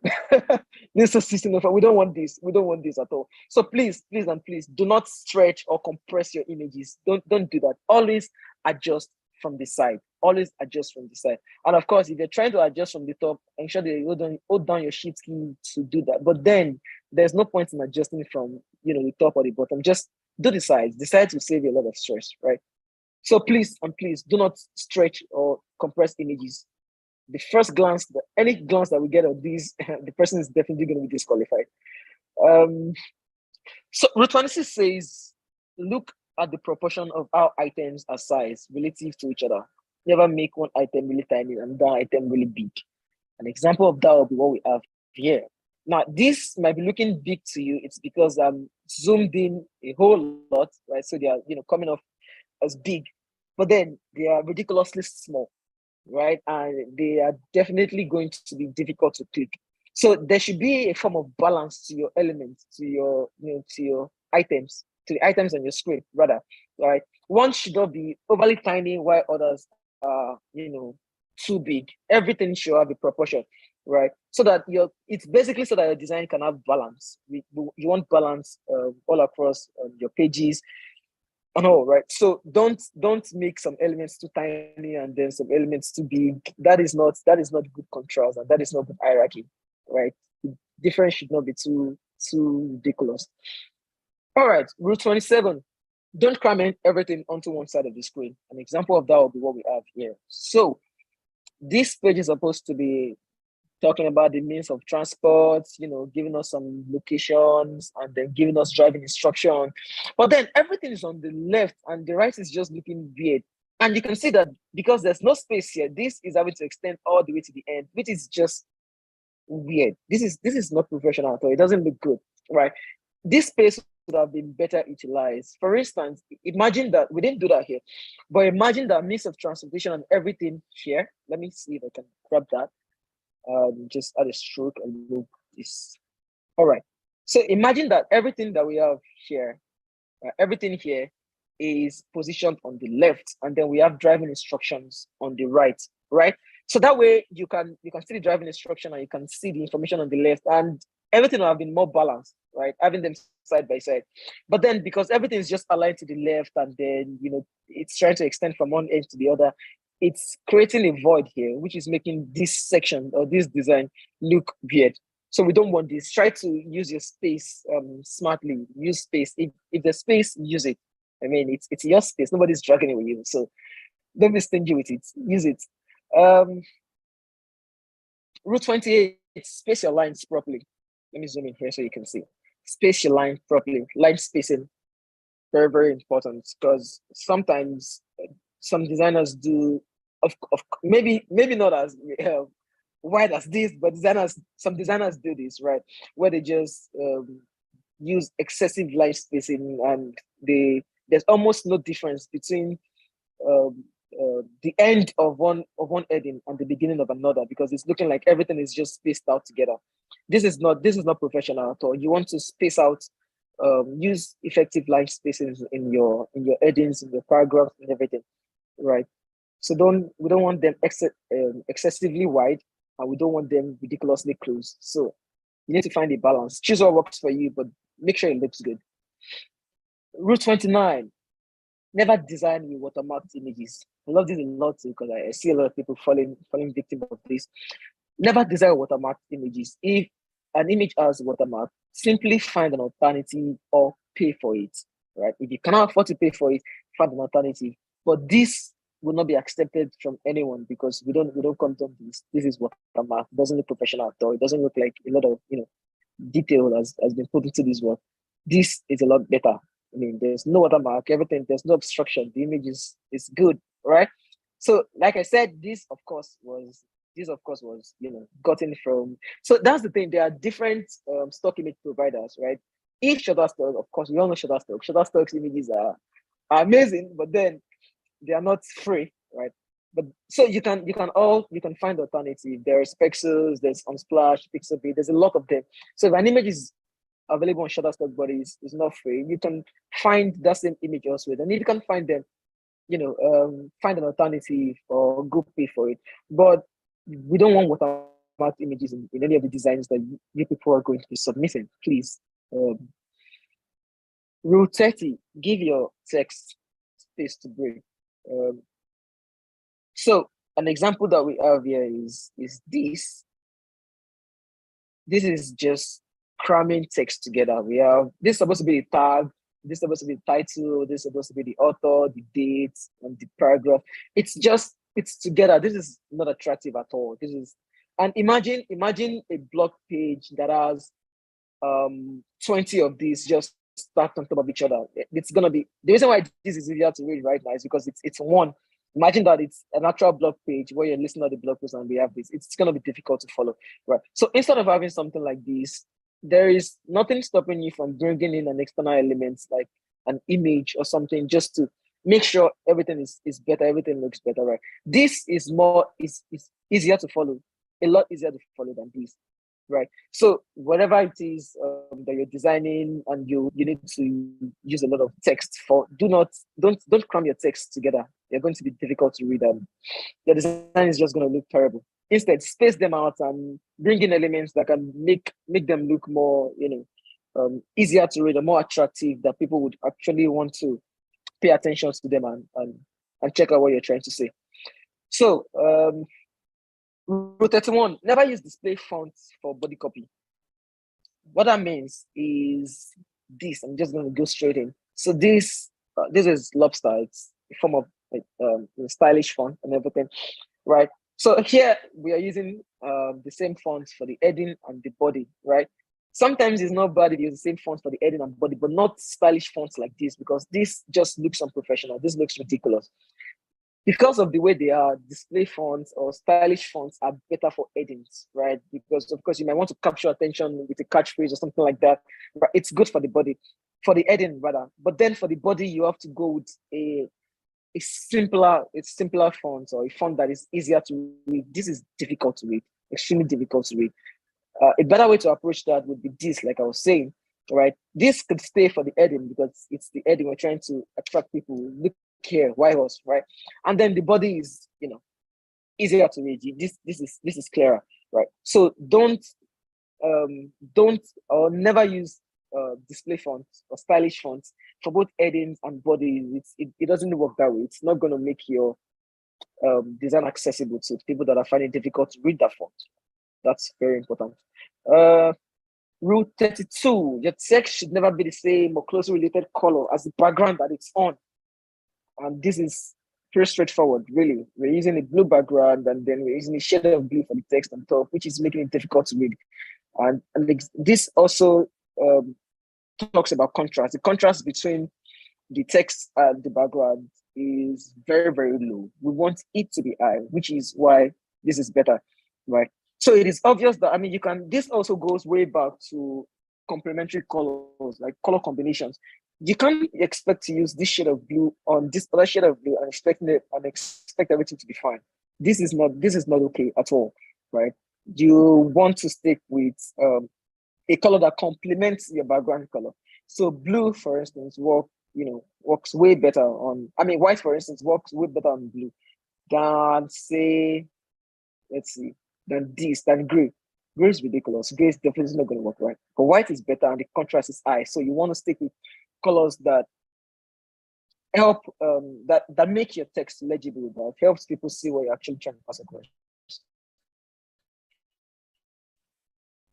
This is 1604. We don't want this. We don't want this at all. So please and please do not stretch or compress your images. Don't do that. Always adjust from the side. Always adjust from the side. And of course, if you're trying to adjust from the top, ensure that you hold down your shift key to do that. But then there's no point in adjusting from the top or the bottom. Just do the sides. The sides will save you a lot of stress, right? So please and please do not stretch or compress images. The first glance, any glance that we get of these, the person is definitely going to be disqualified. So Rule 26 says, look at the proportion of how items are sized relative to each other. Never make one item really tiny and that item really big. An example of that will be what we have here. Now, this might be looking big to you. It's because I'm zoomed in a whole lot, right? So they are, coming off as big, but then they are ridiculously small, right? And they are definitely going to be difficult to click. So there should be a form of balance to your elements, to your items, to the items on your screen, rather, right? One should not be overly tiny while others are, too big. Everything should have a proportion, right? So that it's basically so that your design can have balance. You want balance all across your pages and all, right? So don't make some elements too tiny and then some elements too big. That is not good contrast, and that is not good hierarchy, right? The difference should not be too ridiculous. All right, Rule 27. Don't cram in everything onto one side of the screen. An example of that will be what we have here. So this page is supposed to be talking about the means of transport, giving us some locations and then giving us driving instruction. But then everything is on the left and the right is just looking weird. And you can see that because there's no space here, this is having to extend all the way to the end, which is just weird. This is not professional at all. It doesn't look good, right? This space would have been better utilized. For instance, imagine that we didn't do that here, but imagine that mix of transportation and everything here. Let me see if I can grab that. Just add a stroke and move this. All right. So imagine that everything that we have here, everything here is positioned on the left, and then we have driving instructions on the right, right? So that way you can see the driving instruction and you can see the information on the left, and everything will have been more balanced, right? Having them side by side. But then because everything is just aligned to the left and then, it's trying to extend from one edge to the other, it's creating a void here, which is making this section or this design look weird. So we don't want this. Try to use your space smartly. Use space. If there's space, use it. I mean, it's your space. Nobody's dragging it with you. So don't be stingy with it. Use it. Rule 28. space your lines properly. Let me zoom in here so you can see. Space your line properly. Line spacing, very, very important, because sometimes some designers do, of maybe not as wide as this, but some designers do this, right? Where they just use excessive line spacing, and there's almost no difference between the end of one heading and the beginning of another, because it's looking like everything is just spaced out together. This is not professional at all. You want to space out, use effective line spacing in your headings, in your paragraphs, and everything, right? So we don't want them excessively wide, and we don't want them ridiculously close. So you need to find a balance. Choose what works for you, but make sure it looks good. Rule 29. Never design with watermarked images. I love this a lot too, because I see a lot of people falling victim of this. Never design watermarked images. If an image has watermark, simply find an alternative or pay for it. Right? If you cannot afford to pay for it, find an alternative. But this will not be accepted from anyone, because we don't condone this. This is watermark. It doesn't look professional at all. It doesn't look like a lot of detail has been put into this work. This is a lot better. I mean, there's no watermark, everything, there's no obstruction. The image is good, right? So, like I said, this of course was gotten from. So that's the thing. There are different stock image providers, right? If Shutterstock, of course, we all know Shutterstock. Shutterstock's images are amazing, but then they are not free, right? But so you can find alternative. There is Pexels, there's Unsplash, Pixabay. There's a lot of them. So if an image is available on Shutterstock, but is not free, you can find that same image elsewhere. And if you can find them, find an alternative or go pay for it. But we don't want watermarked images in any of the designs that you people are going to be submitting, please. Rule 30, give your text space to breathe. So an example that we have here is this. This is just cramming text together. We have this is supposed to be the tag, this is supposed to be the title, this is supposed to be the author, the date, and the paragraph. It's together. This is not attractive at all. And imagine a blog page that has 20 of these just stacked on top of each other. It's gonna be the reason why this is easier to read right now is because it's one. Imagine that it's an actual blog page where you're listening to the blog post and we have this. It's gonna be difficult to follow, right? So instead of having something like this, there is nothing stopping you from bringing in an external element like an image or something, just to make sure everything is better, everything looks better, right? This is easier to follow, a lot easier to follow than this, right? So whatever it is that you're designing and you need to use a lot of text for, don't cram your text together. They're going to be difficult to read, and your design is just going to look terrible. Instead, space them out and bring in elements that can make them look more, easier to read and more attractive, that people would actually want to pay attention to them and check out what you're trying to say. So, rule 31, never use display fonts for body copy. What that means is this. I'm just going to go straight in. So this is Lobster. It's a form of stylish font and everything, right? So here we are using the same fonts for the heading and the body, right? Sometimes it's not bad if you use the same fonts for the heading and body, but not stylish fonts like this, because this just looks unprofessional. This looks ridiculous. Because of the way they are, display fonts or stylish fonts are better for headings, right? Because of course you might want to capture attention with a catchphrase or something like that, but it's good for the body, for the heading rather. But then for the body, you have to go with a simpler font, or a font that is easier to read. This is difficult to read, extremely difficult to read. A better way to approach that would be this, like I was saying, right? This could stay for the heading because it's the heading we're trying to attract people. Look here, white horse, right? And then the body is, easier to read. This is clearer, right? So don't or never use display fonts or stylish fonts for both headings and bodies. It doesn't work that way. It's not going to make your design accessible to people that are finding it difficult to read that font. That's very important. Rule 32, your text should never be the same or closely related color as the background that it's on. And this is pretty straightforward, really. We're using a blue background and then we're using a shade of blue for the text on top, which is making it difficult to read. And this also talks about contrast. The contrast between the text and the background is very, very low. We want it to be high, which is why this is better, right? So it is obvious that, I mean, this also goes way back to complementary colors, like color combinations. You can't expect to use this shade of blue on this other shade of blue and expect everything to be fine. This is not okay at all, right? You want to stick with a color that complements your background color. So blue, for instance, works way better on, I mean, white, for instance, works way better on blue than, say, than gray. Gray is ridiculous. Gray is definitely not going to work, right? But white is better and the contrast is high. So you want to stick with colors that help, that make your text legible, that helps people see what you're actually trying to pass across.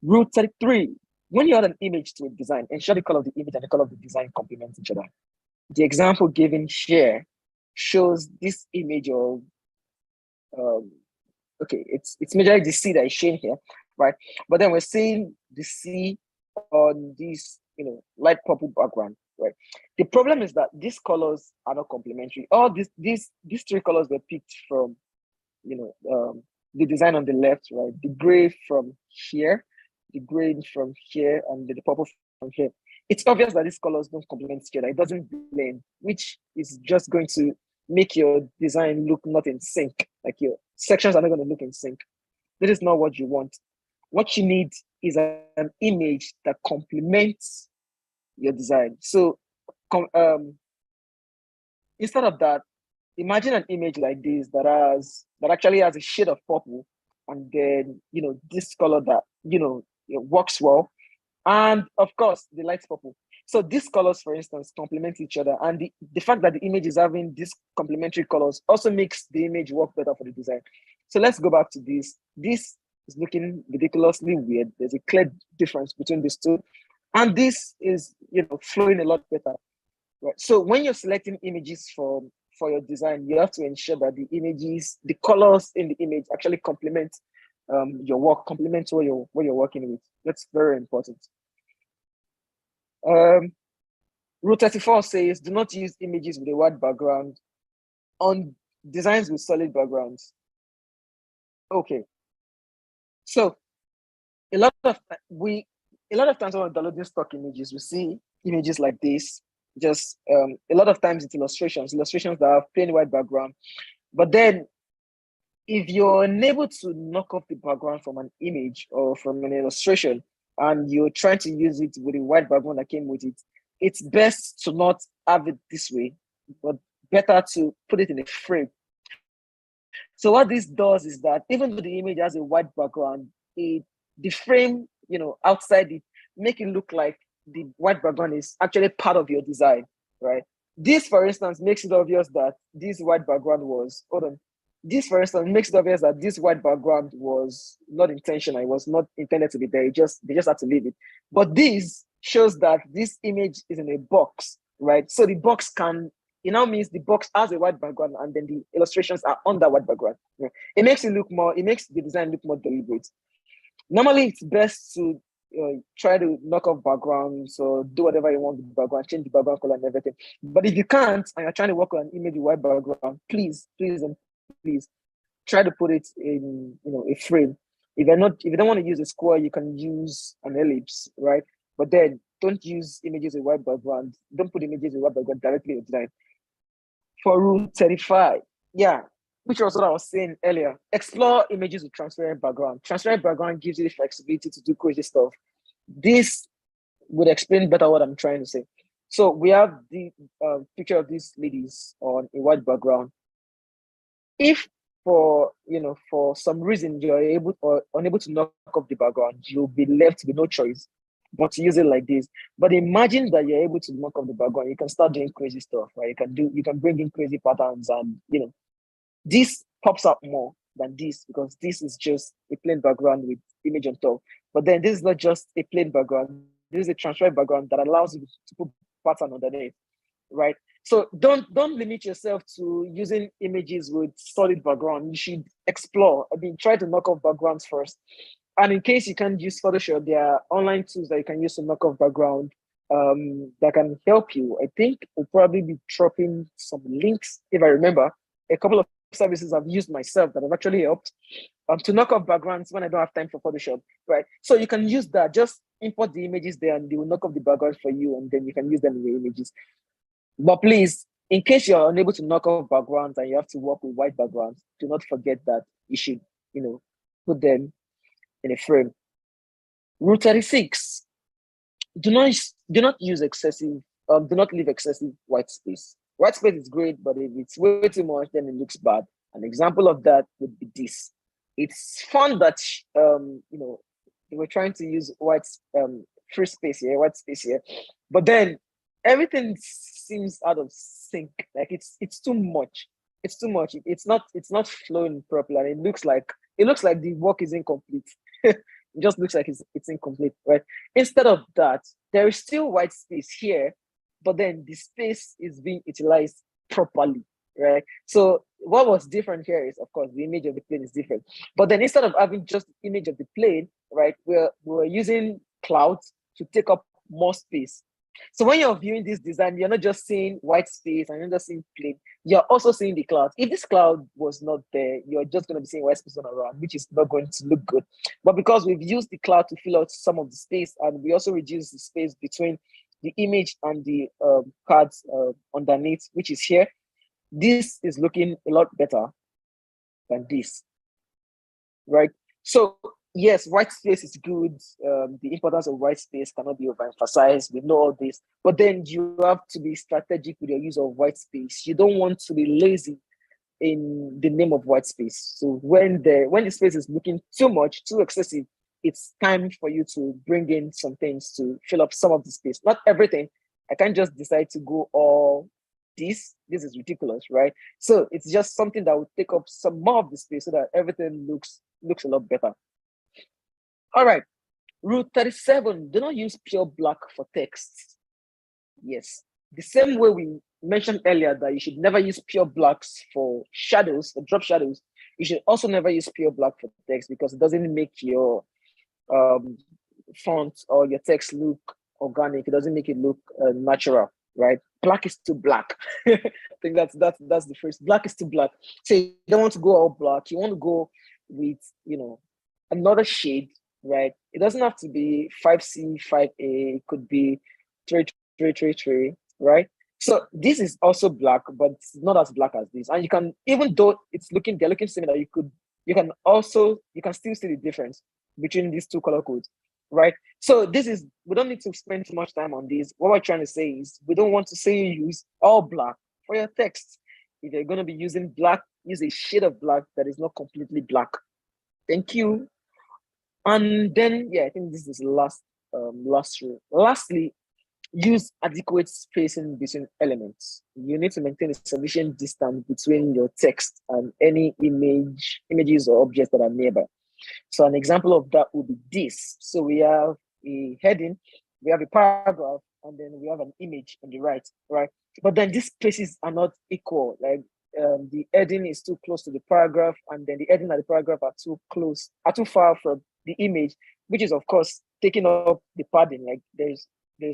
Rule 33. When you add an image to a design, ensure the color of the image and the color of the design complement each other. The example given here shows this image of, okay, it's majorly the C that is shown here, right? But then we're seeing the C on this, light purple background, right? The problem is that these colors are not complementary. All these three colors were picked from, the design on the left, right? The gray from here, the green from here, and the purple from here. It's obvious that these colors don't complement each other. It doesn't blend, which is just going to make your design look not in sync. Like your sections are not going to look in sync. This is not what you want. What you need is an image that complements your design. So instead of that, imagine an image like this that actually has a shade of purple, and then this color that it works well, and of course the light purple. So these colors, for instance, complement each other, and the fact that the image is having these complementary colors also makes the image work better for the design. So let's go back to this. This is looking ridiculously weird. There's a clear difference between these two, and this is flowing a lot better. Right. So when you're selecting images for your design, you have to ensure that the colors in the image actually complement your work, complement what you're working with. That's very important. Rule 34 says, do not use images with a white background on designs with solid backgrounds. Okay. So a lot of times when we're downloading stock images, we see images like this. Just a lot of times it's illustrations that have plain white background. But then if you're unable to knock off the background from an image or from an illustration, and you're trying to use it with a white background that came with it, it's best to not have it this way, but better to put it in a frame. So what this does is that even though the image has a white background, the frame, outside it, make it look like the white background is actually part of your design, right? This, for instance, makes it obvious that this white background was, This, for instance, makes it obvious that this white background was not intentional. It was not intended to be there. They just had to leave it. But this shows that this image is in a box, right? So the box it now means the box has a white background and then the illustrations are on that white background. It makes the design look more deliberate. Normally, it's best to try to knock off backgrounds or do whatever you want with the background, change the background color and everything. But if you can't and you're trying to work on an image with white background, please try to put it in a frame. If you don't want to use a square, you can use an ellipse, right? But then don't use images with white background. Don't put images with white background directly in the design. For rule 35, which was what I was saying earlier, explore images with transparent background. Transparent background gives you the flexibility to do crazy stuff. This would explain better what I'm trying to say. So we have the picture of these ladies on a white background. If for some reason you're able or unable to knock off the background, you'll be left with no choice but to use it like this. But imagine that you're able to knock off the background, you can start doing crazy stuff, right? You can bring in crazy patterns, and this pops up more than this because this is just a plain background with image on top. But then this is not just a plain background. This is a transparent background that allows you to put pattern underneath, right? So don't limit yourself to using images with solid background. You should explore. I mean, try to knock off backgrounds first. And in case you can't use Photoshop, there are online tools that you can use to knock off background that can help you. I think we'll probably be dropping some links, if I remember. A couple of services I've used myself that have actually helped to knock off backgrounds when I don't have time for Photoshop, right? So you can use that. Just import the images there and they will knock off the background for you, and then you can use them in your images. But please, in case you're unable to knock off backgrounds and you have to work with white backgrounds, do not forget that you should, put them in a frame. Rule 36, do not use excessive, do not leave excessive white space. White space is great, but if it's way too much, then it looks bad. An example of that would be this. It's fun that, we're trying to use white free space here, white space here, but then everything seems out of sync. Like it's too much. It's too much. It's not flowing properly. And it looks like the work is incomplete. It just looks like it's incomplete, right? Instead of that, there is still white space here, but then the space is being utilized properly, right? So what was different here is, of course, the image of the plane is different. But then instead of having just the image of the plane, right, we're using clouds to take up more space. So when you're viewing this design, you're not just seeing white space and you're not seeing plane, you're also seeing the cloud. If this cloud was not there, you're just going to be seeing white space all around, which is not going to look good. But because we've used the cloud to fill out some of the space, and we also reduce the space between the image and the cards underneath, which is here, this is looking a lot better than this, right? So yes, white space is good. The importance of white space cannot be overemphasized. We know all this, but then you have to be strategic with your use of white space. You don't want to be lazy in the name of white space. So when the space is looking too much, too excessive, it's time for you to bring in some things to fill up some of the space. Not everything. I can't just decide to go all this. This is ridiculous, right? So it's just something that will take up some more of the space so that everything looks a lot better. All right, rule 37, do not use pure black for text. Yes, the same way we mentioned earlier that you should never use pure blacks for shadows, for drop shadows, you should also never use pure black for text because it doesn't make your font or your text look organic. It doesn't make it look natural, right? Black is too black. I think that's the first. Black is too black. So you don't want to go all black. You want to go with, another shade, right? It doesn't have to be 5C, 5A. It could be 333, right? So this is also black, but it's not as black as this. And you can, even though they're looking similar, you can still see the difference between these two color codes, right? So we don't need to spend too much time on this. What we're trying to say is we don't want to say you use all black for your text. If you're going to be using black, use a shade of black that is not completely black. Thank you. And then, I think this is the last rule. Lastly, use adequate spacing between elements. You need to maintain a sufficient distance between your text and any images or objects that are nearby. So an example of that would be this. So we have a heading, we have a paragraph, and then we have an image on the right? But then these spaces are not equal. Like the heading is too close to the paragraph, and then the heading and the paragraph are too far from the image, which is of course taking up the padding. Like there's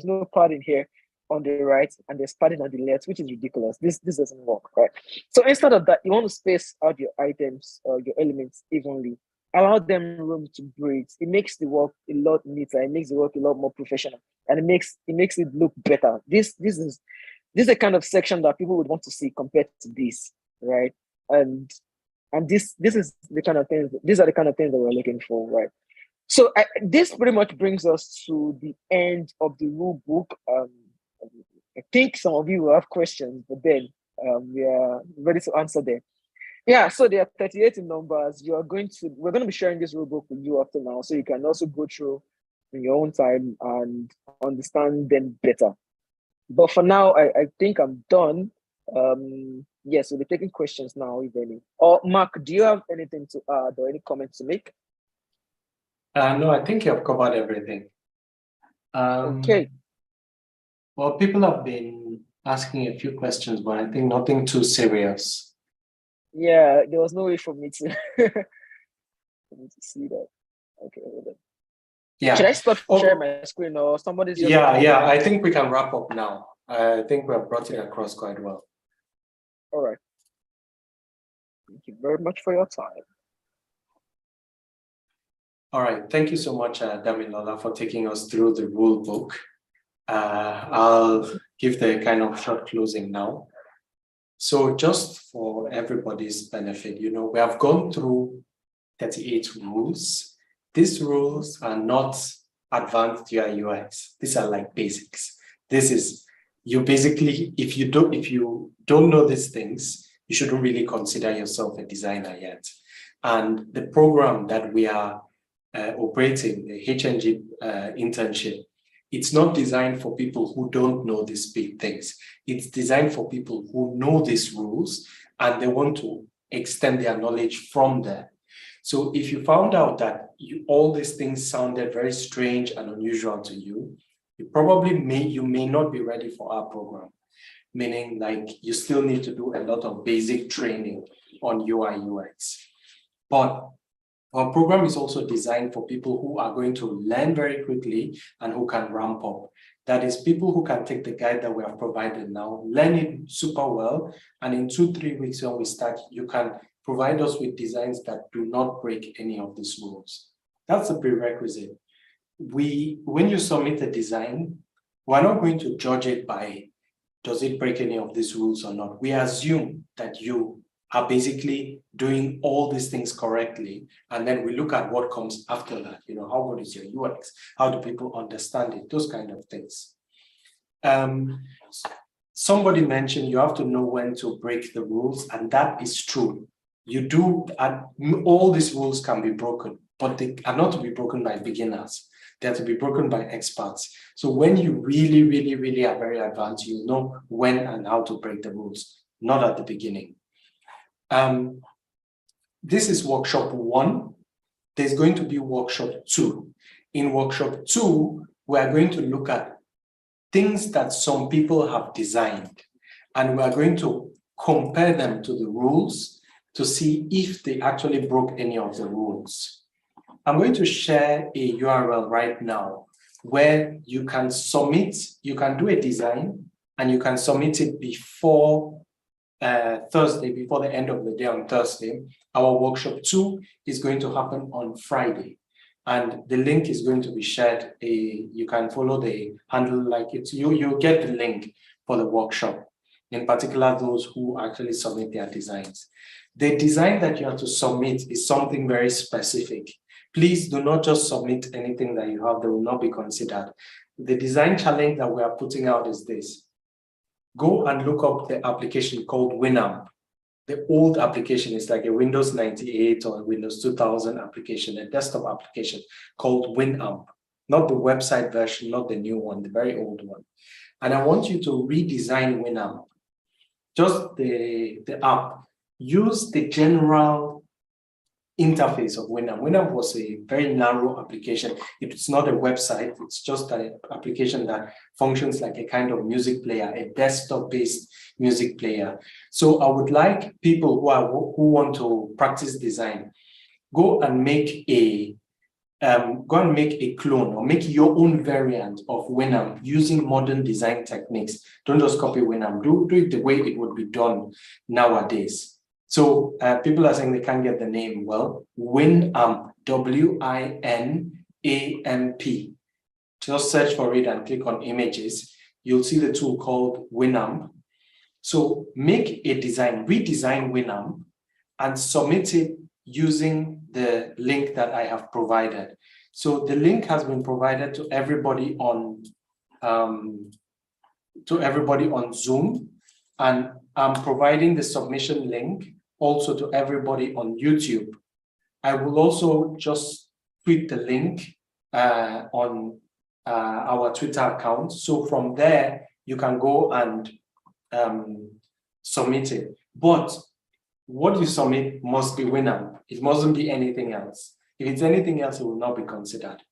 no padding here on the right, and there's padding on the left, which is ridiculous. This doesn't work, right? So instead of that, you want to space out your items or your elements evenly. Allow them room to breathe. It makes the work a lot neater. It makes the work a lot more professional, and it makes it look better. This is the kind of section that people would want to see compared to this, right? And this is the kind of things. These are the kind of things that we're looking for, right? So this pretty much brings us to the end of the rule book. I think some of you will have questions, but then we are ready to answer them. Yeah, so there are 38 in numbers. We're going to be sharing this rule book with you after now, so you can also go through in your own time and understand them better. But for now, I think I'm done. Yes, we'll be taking questions now, if any. Or Mark, do you have anything to add or any comments to make? No, I think you have covered everything. Okay. Well, people have been asking a few questions, but I think nothing too serious. Yeah, there was no way for me to, for me to see that. Okay, hold on. Yeah. Should I stop sharing Oh, my screen or somebody's just yeah. I think we can wrap up now. I think we have brought it across quite well. All right. Thank you very much for your time. All right. Thank you so much, Damilola, for taking us through the rule book. I'll give the kind of short closing now. So just for everybody's benefit, we have gone through 38 rules. These rules are not advanced UI UX. These are like basics. This is you basically, if you don't know these things, you shouldn't really consider yourself a designer yet. And the program that we are operating, the HNG internship, it's not designed for people who don't know these big things. It's designed for people who know these rules and they want to extend their knowledge from there. So if you found out that all these things sounded very strange and unusual to you, you may not be ready for our program, meaning like you still need to do a lot of basic training on UI UX. But our program is also designed for people who are going to learn very quickly and who can ramp up. That is, people who can take the guide that we have provided now, learn it super well, and in 2-3 weeks when we start, you can provide us with designs that do not break any of these rules. That's a prerequisite. When you submit a design, we're not going to judge it by, does it break any of these rules or not? We assume that you are basically doing all these things correctly. And then we look at what comes after that. How good is your UX? How do people understand it? Those kind of things. Somebody mentioned you have to know when to break the rules, and that is true. You do, all these rules can be broken, but they are not to be broken by beginners. They're to be broken by experts. So when you really, really, really are very advanced, you know when and how to break the rules, not at the beginning. This is workshop 1. There's going to be workshop 2. In workshop 2, we are going to look at things that some people have designed, and we are going to compare them to the rules to see if they actually broke any of the rules. I'm going to share a URL right now where you can submit, you can do a design and you can submit it before Thursday, before the end of the day on Thursday. Our workshop 2 is going to happen on Friday. And the link is going to be shared. You can follow the handle like it's you get the link for the workshop, in particular those who actually submit their designs. The design that you have to submit is something very specific. Please do not just submit anything that you have that will not be considered. The design challenge that we are putting out is this. Go and look up the application called Winamp. The old application is like a Windows 98 or a Windows 2000 application, a desktop application called Winamp, not the website version, not the new one, the very old one. And I want you to redesign Winamp, just the app. Use the general interface of Winamp. Winamp was a very narrow application. It's not a website. It's just an application that functions like a kind of music player, a desktop-based music player. So I would like people who want to practice design, go and make a clone or make your own variant of Winamp using modern design techniques. Don't just copy Winamp. Do it the way it would be done nowadays. So people are saying they can't get the name. Well, Winamp, W-I-N-A-M-P. Just search for it and click on images. You'll see the tool called Winamp. So make a design, redesign Winamp and submit it using the link that I have provided. So the link has been provided to everybody on Zoom, and I'm providing the submission link also to everybody on YouTube. I will also just tweet the link on our Twitter account. So from there, you can go and submit it. But what you submit must be Winamp. It mustn't be anything else. If it's anything else, it will not be considered.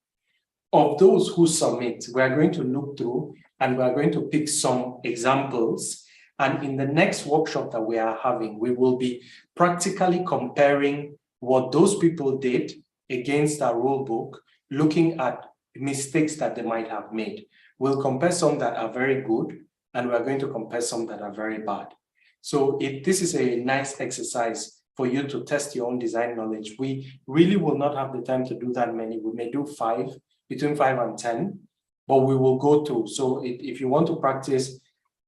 Of those who submit, we are going to look through and we are going to pick some examples. And in the next workshop that we are having, we will be practically comparing what those people did against our rule book, looking at mistakes that they might have made. We'll compare some that are very good, and we're going to compare some that are very bad. So this is a nice exercise for you to test your own design knowledge. We really will not have the time to do that many. We may do 5, between 5 and 10, but we will go through. So if you want to practice,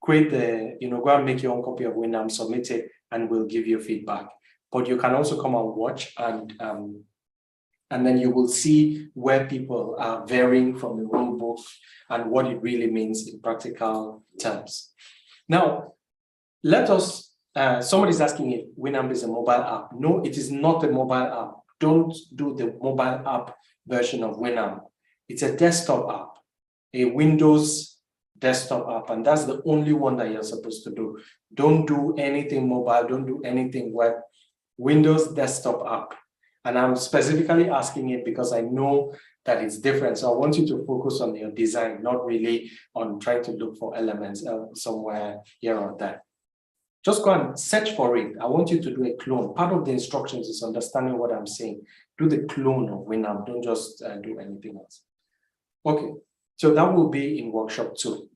create go and make your own copy of Winamp, submit it, and we'll give you feedback. But you can also come and watch, and then you will see where people are varying from the rule book and what it really means in practical terms. Now, let us, somebody's asking if Winamp is a mobile app. No, it is not a mobile app. Don't do the mobile app version of Winamp. It's a desktop app, a Windows desktop app, and that's the only one that you're supposed to do. Don't do anything mobile, don't do anything web. Windows desktop app. And I'm specifically asking it because I know that it's different. So I want you to focus on your design, not really on trying to look for elements somewhere here or there. Just go and search for it. I want you to do a clone. Part of the instructions is understanding what I'm saying. Do the clone of Winamp. Don't just do anything else. Okay, so that will be in workshop 2.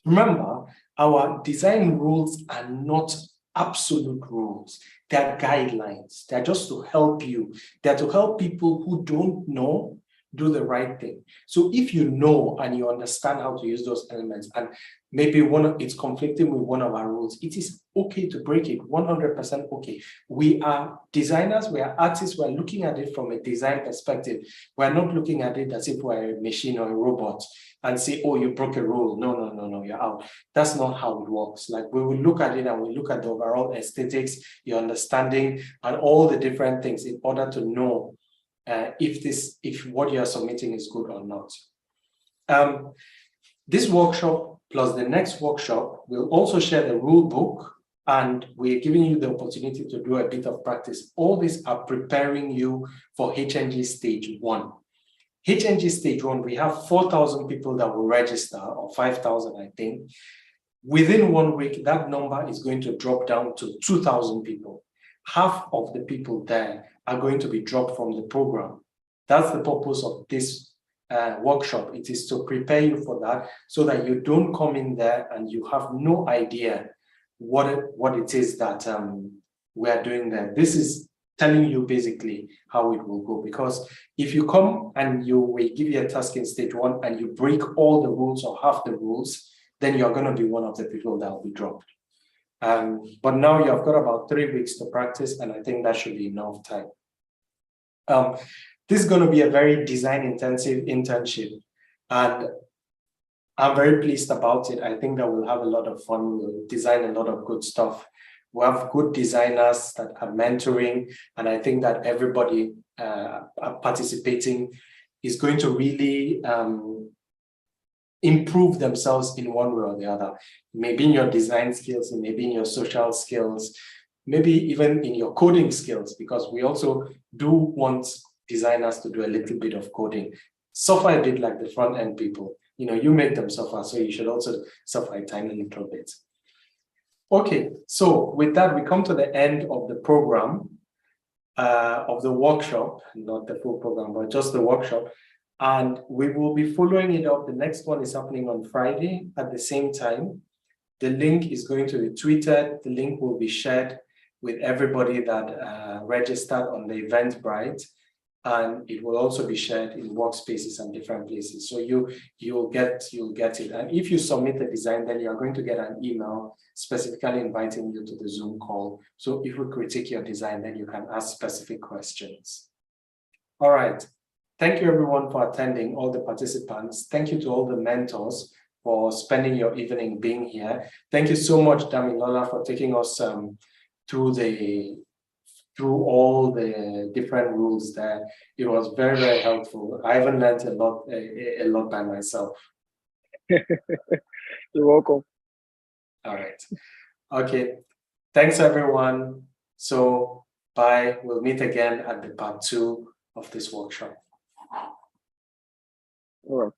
Remember, our design rules are not absolute rules. They're guidelines. They're just to help you. They're to help people who don't know do the right thing. So if you know and you understand how to use those elements, and maybe it's conflicting with one of our rules, it is okay to break it, 100% okay. We are designers, we are artists, we're looking at it from a design perspective. We're not looking at it as if we're a machine or a robot and say, oh, you broke a rule. No, you're out. That's not how it works. Like, we will look at it and we look at the overall aesthetics, your understanding, and all the different things in order to know if what you are submitting is good or not. This workshop plus the next workshop will also share the rule book, and we're giving you the opportunity to do a bit of practice. All these are preparing you for HNG stage 1. HNG stage 1, we have 4,000 people that will register, or 5,000, I think. Within 1 week, that number is going to drop down to 2,000 people. Half of the people there are going to be dropped from the program. That's the purpose of this workshop. It is to prepare you for that, so that you don't come in there and you have no idea what it is that we are doing there. This is telling you basically how it will go, because if you come and we give you a task in stage 1 and you break all the rules or half the rules, then you're going to be one of the people that will be dropped. But now you've got about 3 weeks to practice, and I think that should be enough time. This is going to be a very design-intensive internship, and I'm very pleased about it. I think that we'll have a lot of fun. We'll design a lot of good stuff. We have good designers that are mentoring, and I think that everybody participating is going to really improve themselves in one way or the other. Maybe in your design skills, maybe in your social skills, maybe even in your coding skills, because we also do want designers to do a little bit of coding. Suffer a bit like the front end people. You make them suffer, so you should also suffer a tiny little bit. Okay, so with that, we come to the end of the program, of the workshop, not the full program, but just the workshop. And we will be following it up. The next one is happening on Friday at the same time. The link is going to be tweeted. The link will be shared with everybody that registered on the Eventbrite. And it will also be shared in workspaces and different places. So you'll get it. And if you submit the design, then you're going to get an email specifically inviting you to the Zoom call. So if we critique your design, then you can ask specific questions. All right. Thank you everyone for attending, all the participants. Thank you to all the mentors for spending your evening being here. Thank you so much, Damilola, for taking us through all the different rules there. It was very, very helpful. I haven't learned a lot by myself. You're welcome. All right. Okay. Thanks, everyone. So bye. We'll meet again at the part 2 of this workshop. All right.